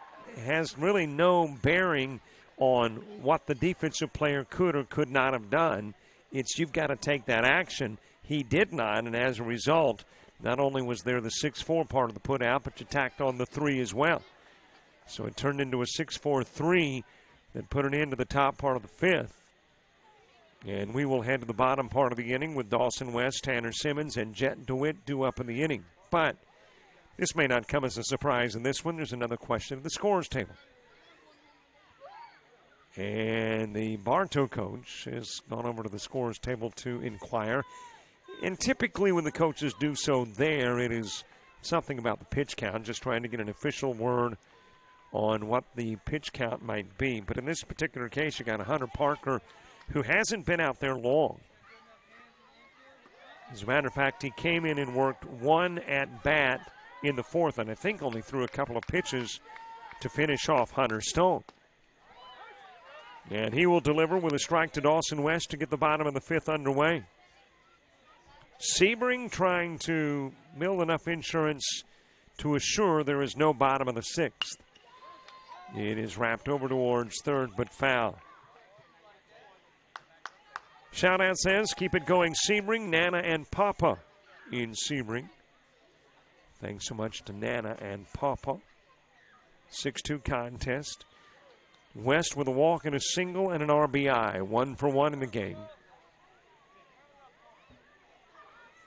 has really no bearing on what the defensive player could or could not have done. It's you've got to take that action. He did not, and as a result, not only was there the 6-4 part of the put out, but you tacked on the 3 as well. So it turned into a 6-4-3 that put an end to the top part of the fifth. And we will head to the bottom part of the inning with Dawson West, Tanner Simmons, and Jet DeWitt due up in the inning. But this may not come as a surprise in this one. There's another question of the scores table. And the Bartow coach has gone over to the scores table to inquire. And typically when the coaches do so there, it is something about the pitch count, just trying to get an official word on what the pitch count might be. But in this particular case, you got a Hunter Parker who hasn't been out there long. As a matter of fact, he came in and worked one at bat in the fourth, and I think only threw a couple of pitches to finish off Hunter Stone. And he will deliver with a strike to Dawson West to get the bottom of the fifth underway. Sebring trying to mill enough insurance to assure there is no bottom of the sixth. It is wrapped over towards third, but foul. Shoutout says, keep it going, Sebring, Nana, and Papa in Sebring. Thanks so much to Nana and Papa. 6-2 contest. West with a walk and a single and an RBI. 1 for 1 in the game.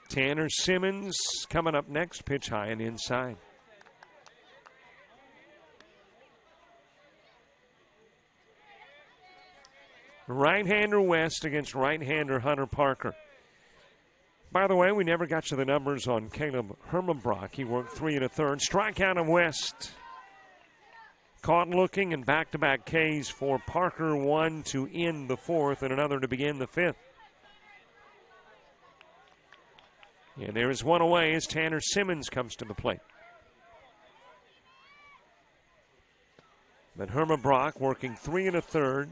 Tanner Simmons coming up next. Pitch high and inside. Right-hander West against right-hander Hunter Parker. By the way, we never got to the numbers on Caleb Hermanbrock. He worked 3 1/3. Strikeout of West. Caught looking and back-to-back Ks for Parker. 1 to end the fourth and another to begin the fifth. And there is one away as Tanner Simmons comes to the plate. But Hermanbrock working 3 1/3.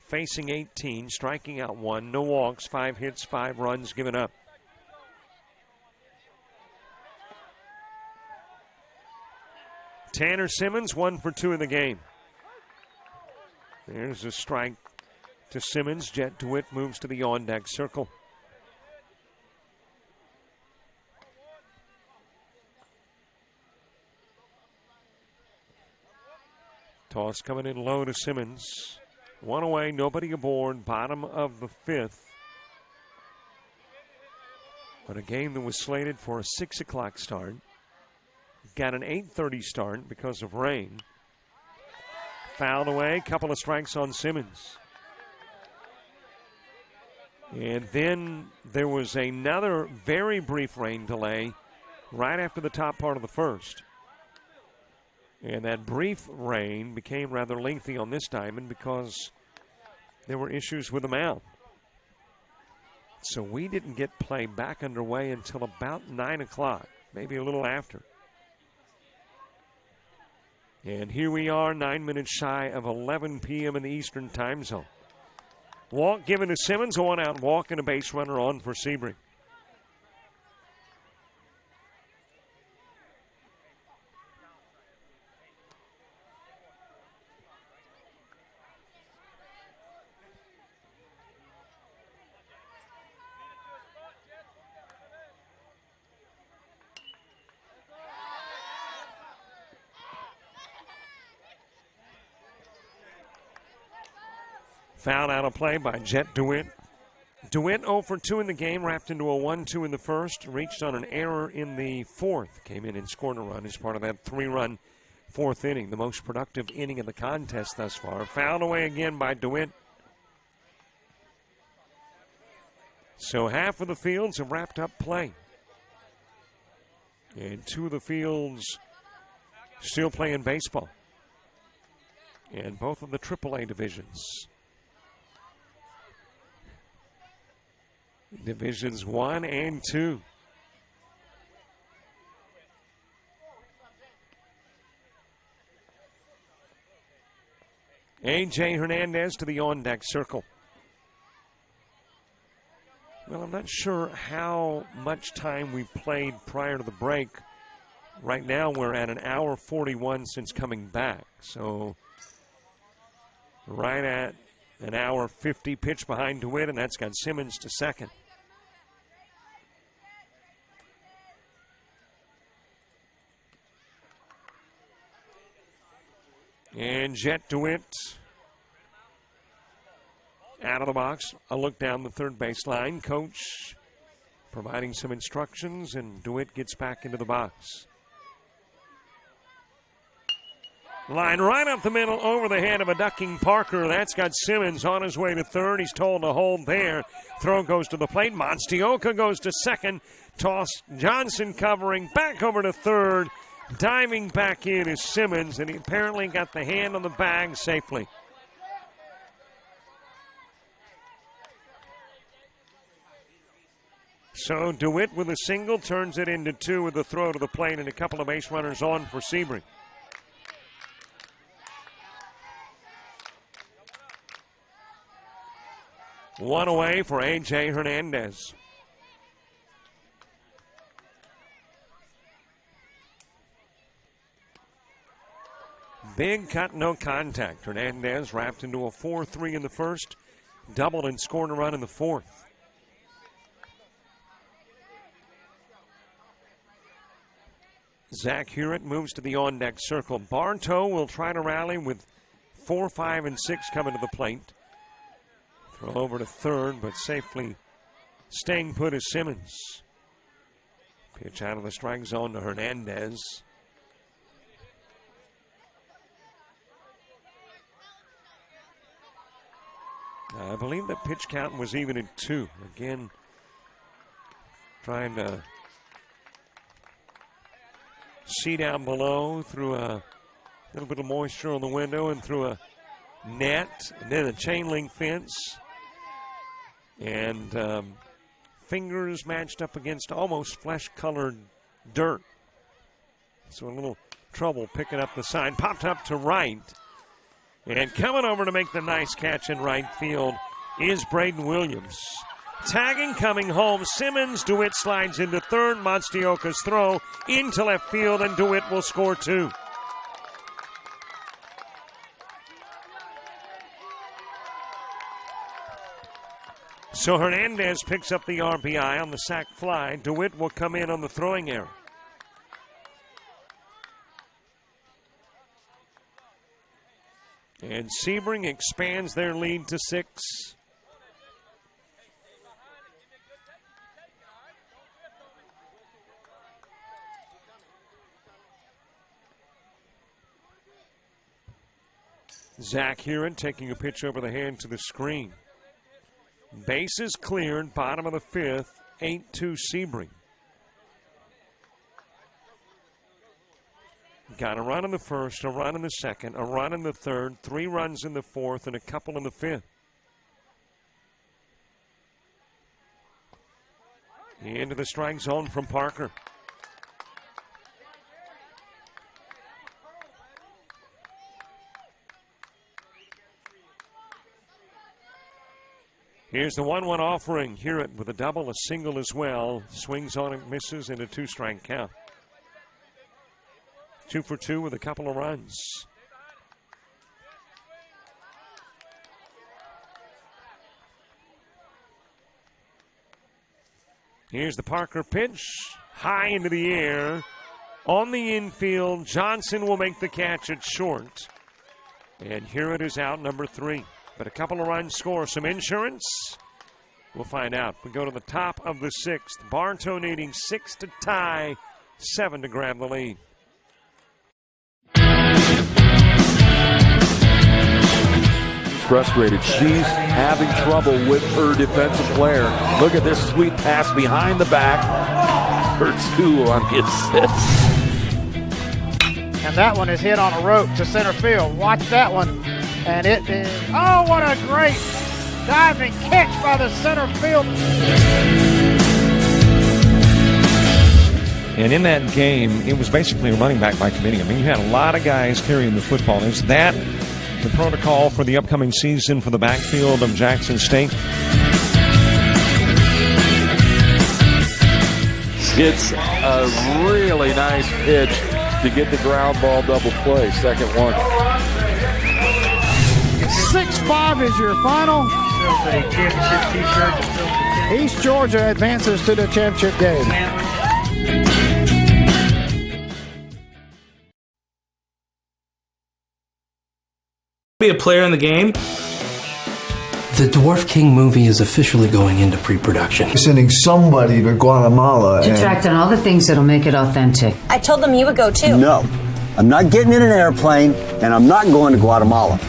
Facing 18, striking out 1, no walks, 5 hits, 5 runs given up. Tanner Simmons, 1 for 2 in the game. There's a strike to Simmons. Jet DeWitt moves to the on-deck circle. Toss coming in low to Simmons. 1 away, nobody aboard, bottom of the fifth. But a game that was slated for a 6 o'clock start. Got an 8:30 start because of rain. Fouled away, couple of strikes on Simmons. And then there was another very brief rain delay right after the top part of the first. And that brief rain became rather lengthy on this diamond because there were issues with the mound. So we didn't get play back underway until about 9 o'clock, maybe a little after. And here we are, 9 minutes shy of 11 p.m. in the Eastern time zone. Walk given to Simmons, a 1-out walk and a base runner on for Sebring. Foul out of play by Jet DeWitt. DeWitt 0 for 2 in the game, wrapped into a 1-2 in the first, reached on an error in the fourth, came in and scored a run as part of that 3-run fourth inning, the most productive inning of the contest thus far. Fouled away again by DeWitt. So half of the fields have wrapped up play. And 2 of the fields still playing baseball. And both of the AAA divisions. Divisions 1 and 2. A.J. Hernandez to the on-deck circle. Well, I'm not sure how much time we played prior to the break. Right now we're at 1:41 since coming back. So right at 1:50 pitch behind DeWitt, and that's got Simmons to second. And Jet DeWitt out of the box. A look down the third baseline. Coach providing some instructions, and DeWitt gets back into the box. Line right up the middle over the head of a ducking Parker. That's got Simmons on his way to third. He's told to hold there. Throw goes to the plate. Monstioka goes to second. Toss Johnson covering. Back over to third. Diving back in is Simmons, and he apparently got the hand on the bag safely. So DeWitt with a single turns it into 2 with a throw to the plate and a couple of base runners on for Sebring. One away for A.J. Hernandez. Big cut, no contact. Hernandez wrapped into a 4-3 in the first, doubled and scored a run in the fourth. Zach Hewitt moves to the on-deck circle. Bartow will try to rally with 4, 5, and 6 coming to the plate. Throw over to third, but safely staying put is Simmons. Pitch out of the strike zone to Hernandez. I believe that pitch count was even at 2. Again, trying to see down below through a little bit of moisture on the window and through a net, and then a chain link fence. And fingers matched up against almost flesh-colored dirt. So a little trouble picking up the sign. Popped up to right. And coming over to make the nice catch in right field is Braden Williams. Tagging coming home. Simmons, DeWitt slides into third. Monstioka's throw into left field, and DeWitt will score 2. So Hernandez picks up the RBI on the sac fly. DeWitt will come in on the throwing error. And Sebring expands their lead to 6. Zach Hewitt taking a pitch over the hand to the screen. Bases cleared, bottom of the 5th, 8-2 Sebring. Got a run in the first, a run in the second, a run in the third, 3 runs in the fourth, and a couple in the 5th. Into the strike zone from Parker. Here's the 1-1 offering. Hewitt with a double, a single as well. Swings on it, misses, and a 2-strike count. 2 for 2 with a couple of runs. Here's the Parker pitch. High into the air. On the infield, Johnson will make the catch at short. And Hewitt is out, number 3. but a couple of runs score some insurance. We'll find out. We go to the top of the sixth. Bartow needing 6 to tie, 7 to grab the lead. Frustrated. She's having trouble with her defensive player. Look at this sweet pass behind the back for 2 on the assist. And that one is hit on a rope to center field. Watch that one. And it is, oh, what a great diving catch by the center field. And in that game, it was basically a running back by committee. I mean, you had a lot of guys carrying the football. Is that the protocol for the upcoming season for the backfield of Jackson State? It's a really nice pitch to get the ground ball double play. Second one. 6-5 is your final. East Georgia advances to the championship game. Be a player in the game. The Dwarf King movie is officially going into pre-production. Sending somebody to Guatemala. Detract on all the things that'll make it authentic. I told them you would go too. No, I'm not getting in an airplane, and I'm not going to Guatemala.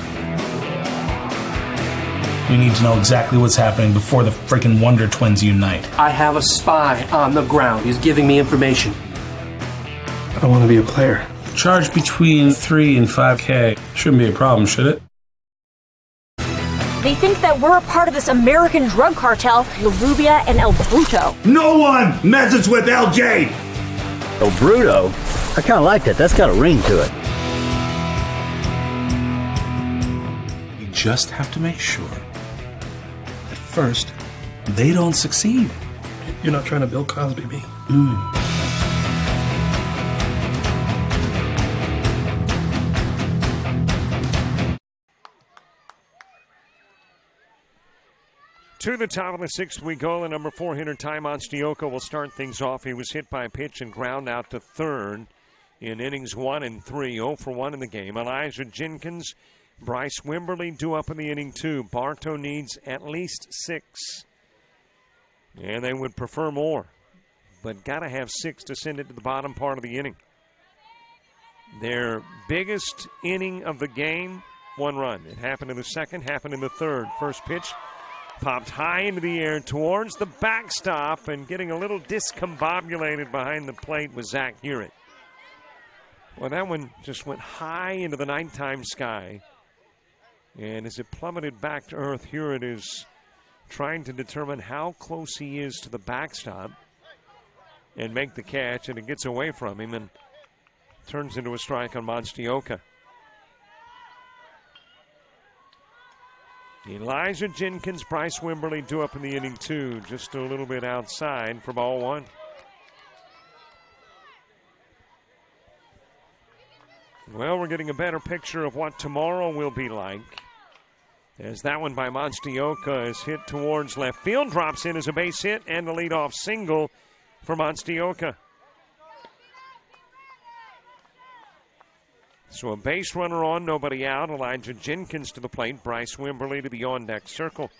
We need to know exactly what's happening before the freaking Wonder Twins unite. I have a spy on the ground. He's giving me information. I want to be a player. Charge between 3 and 5K. Shouldn't be a problem, should it? They think that we're a part of this American drug cartel, La Rubia and El Bruto. No one messes with LJ! El Bruto? I kind of like that. That's got a ring to it. You just have to make sure that first, they don't succeed. You're not trying to Bill Cosby me. To the top of the sixth we go. The number 4 hitter, Ty Monstioka, will start things off. He was hit by a pitch and ground out to third in innings 1 and 3. 0 for 1 in the game. Elijah Jenkins, Bryce Wimberly due up in the inning 2. Bartow needs at least 6. And they would prefer more. But got to have 6 to send it to the bottom part of the inning. Their biggest inning of the game, 1 run. It happened in the second, happened in the third. First pitch popped high into the air towards the backstop, and getting a little discombobulated behind the plate was Zach Hewitt. Well, that one just went high into the nighttime sky. And as it plummeted back to earth, Hewitt is trying to determine how close he is to the backstop and make the catch, and it gets away from him and turns into a strike on Monstioka. Elijah Jenkins, Bryce Wimberly due up in the inning 2, just a little bit outside for ball 1. Well, we're getting a better picture of what tomorrow will be like, as that one by Monstioka is hit towards left field, drops in as a base hit, and the leadoff single for Monstioka. So a base runner on, nobody out. Elijah Jenkins to the plate. Bryce Wimberly to the on-deck circle.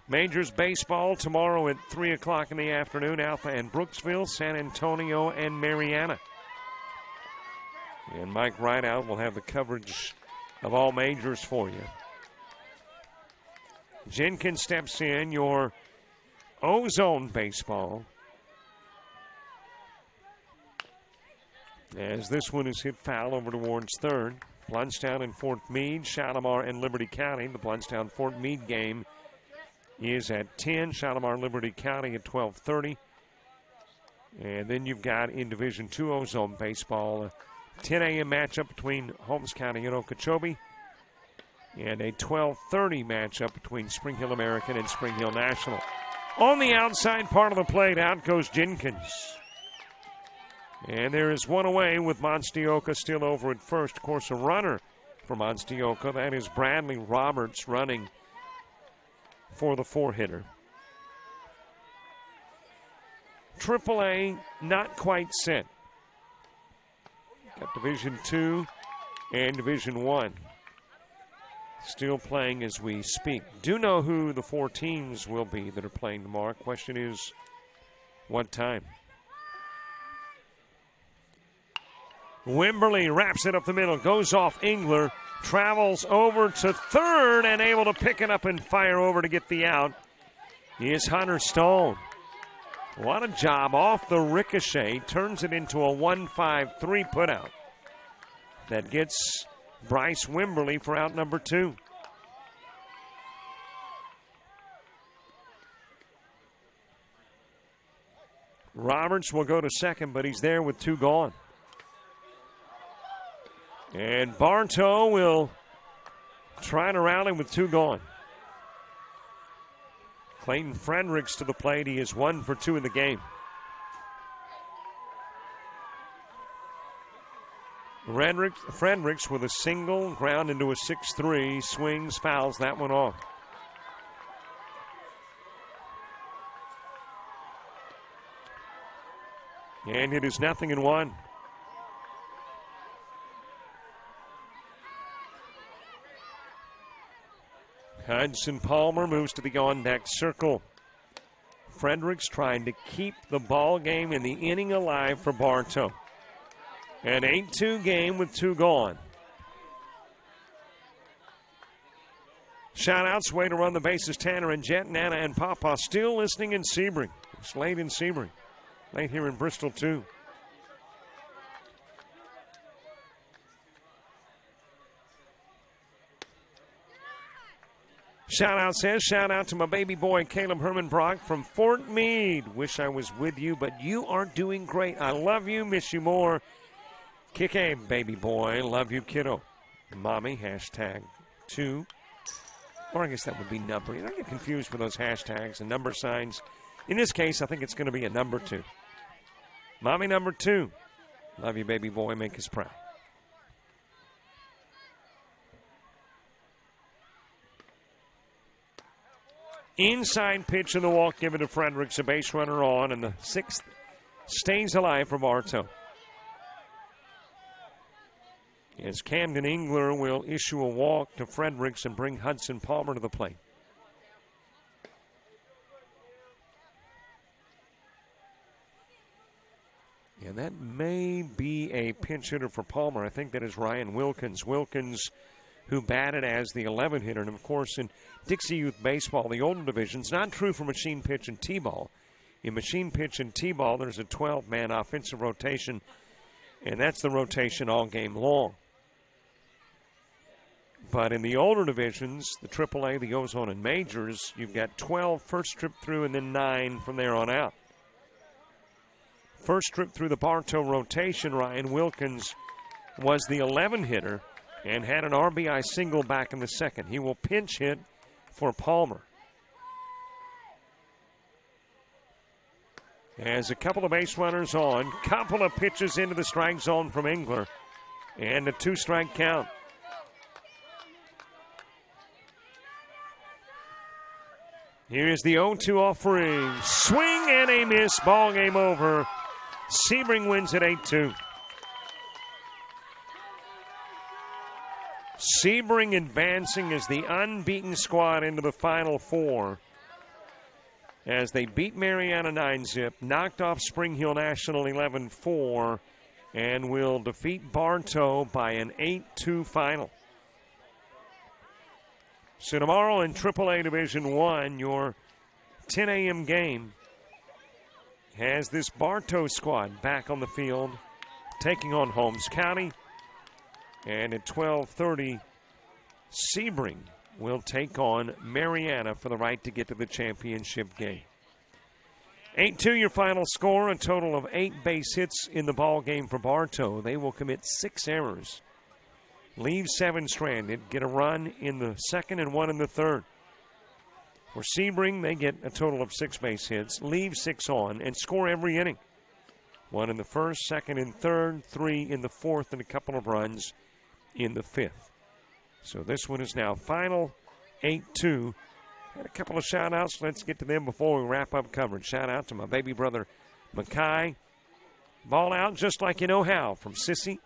Majors baseball tomorrow at 3 o'clock in the afternoon. Alpha and Brooksville, San Antonio, and Mariana. And Mike Rideout will have the coverage of all majors for you. Jenkins steps in, your Ozone baseball, as this one is hit foul over towards third. Blountstown and Fort Meade, Shalimar and Liberty County. The Blountstown-Fort Meade game is at 10. Shalimar-Liberty County at 12:30. And then you've got in Division II Ozone baseball, a 10 a.m. matchup between Holmes County and Okeechobee, and a 12:30 matchup between Spring Hill American and Spring Hill National. On the outside part of the plate, out goes Jenkins. And there is one away with Monstioka still over at first. Of course, a runner for Monstioka. That is Bradley Roberts running for the 4-hitter. AAA not quite set. Got Division II and Division I. still playing as we speak. Do know who the 4 teams will be that are playing tomorrow. Question is, what time? Wimberly wraps it up the middle, goes off Engler, travels over to third and able to pick it up and fire over to get the out is Hunter Stone. What a job off the ricochet, turns it into a 1-5-3 putout. That gets Bryce Wimberly for out number 2. Roberts will go to second, but he's there with 2 gone. And Bartow will try to rally with 2 gone. Clayton Fredericks to the plate. He is 1 for 2 in the game. Fredericks with a single, ground into a 6-3, swings, fouls that one off. And it is 0-1. Hudson Palmer moves to the on-deck circle. Fredericks trying to keep the ball game in the inning alive for Bartow. An 8-2 game with 2 gone. Shout-outs, way to run the bases, Tanner and Jet, Nana and Papa still listening in Sebring. It's late in Sebring. Late here in Bristol, too. Shout-out says, shout-out to my baby boy, Caleb Herman Brock from Fort Meade. Wish I was with you, but you are doing great. I love you, miss you more. Kick a baby boy. Love you, kiddo. Mommy, #2. Or I guess that would be number. You don't get confused with those hashtags and number signs. In this case, I think it's going to be a number 2. Mommy number 2. Love you, baby boy. Make us proud. Inside pitch in the walk given to Fredericks. A base runner on, and the 6th stays alive for Bartow. As Camden Engler will issue a walk to Fredericks and bring Hudson Palmer to the plate. And that may be a pinch hitter for Palmer. I think that is Ryan Wilkins. Wilkins, who batted as the 11 hitter. And, of course, in Dixie Youth Baseball, the older divisions, not true for machine pitch and T-ball. In machine pitch and T-ball, there's a 12-man offensive rotation, and that's the rotation all game long. But in the older divisions, the AAA, the Ozone, and Majors, you've got 12 first trip through and then 9 from there on out. First trip through the Bartow rotation, Ryan Wilkins was the 11 hitter and had an RBI single back in the 2nd. He will pinch hit for Palmer. As a couple of base runners on, couple of pitches into the strike zone from Engler, and a 2-strike count. Here is the 0-2 offering. Swing and a miss. Ball game over. Sebring wins at 8-2. Sebring advancing as the unbeaten squad into the Final Four as they beat Mariana 9-zip, knocked off Spring Hill National 11-4, and will defeat Bartow by an 8-2 final. So tomorrow in AAA Division I, your 10 a.m. game has this Bartow squad back on the field, taking on Holmes County. And at 12:30, Sebring will take on Mariana for the right to get to the championship game. 8-2 your final score, a total of 8 base hits in the ball game for Bartow. They will commit 6 errors, leave 7 stranded, get a run in the 2nd and 1 in the 3rd. For Sebring, they get a total of 6 base hits, leave 6 on, and score every inning. 1 in the 1st, 2nd and 3rd, 3 in the 4th, and a couple of runs in the 5th. So this one is now final, 8-2. Had a couple of shout-outs. Let's get to them before we wrap up coverage. Shout-out to my baby brother, Mackay. Ball out just like you know how from Sissy.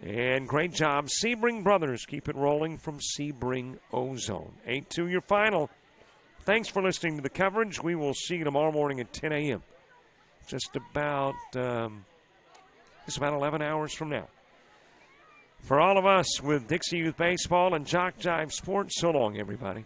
And great job, Sebring Brothers. Keep it rolling from Sebring Ozone. 8-2 your final. Thanks for listening to the coverage. We will see you tomorrow morning at 10 a.m. Just about 11 hours from now. For all of us with Dixie Youth Baseball and Jock Jive Sports, so long, everybody.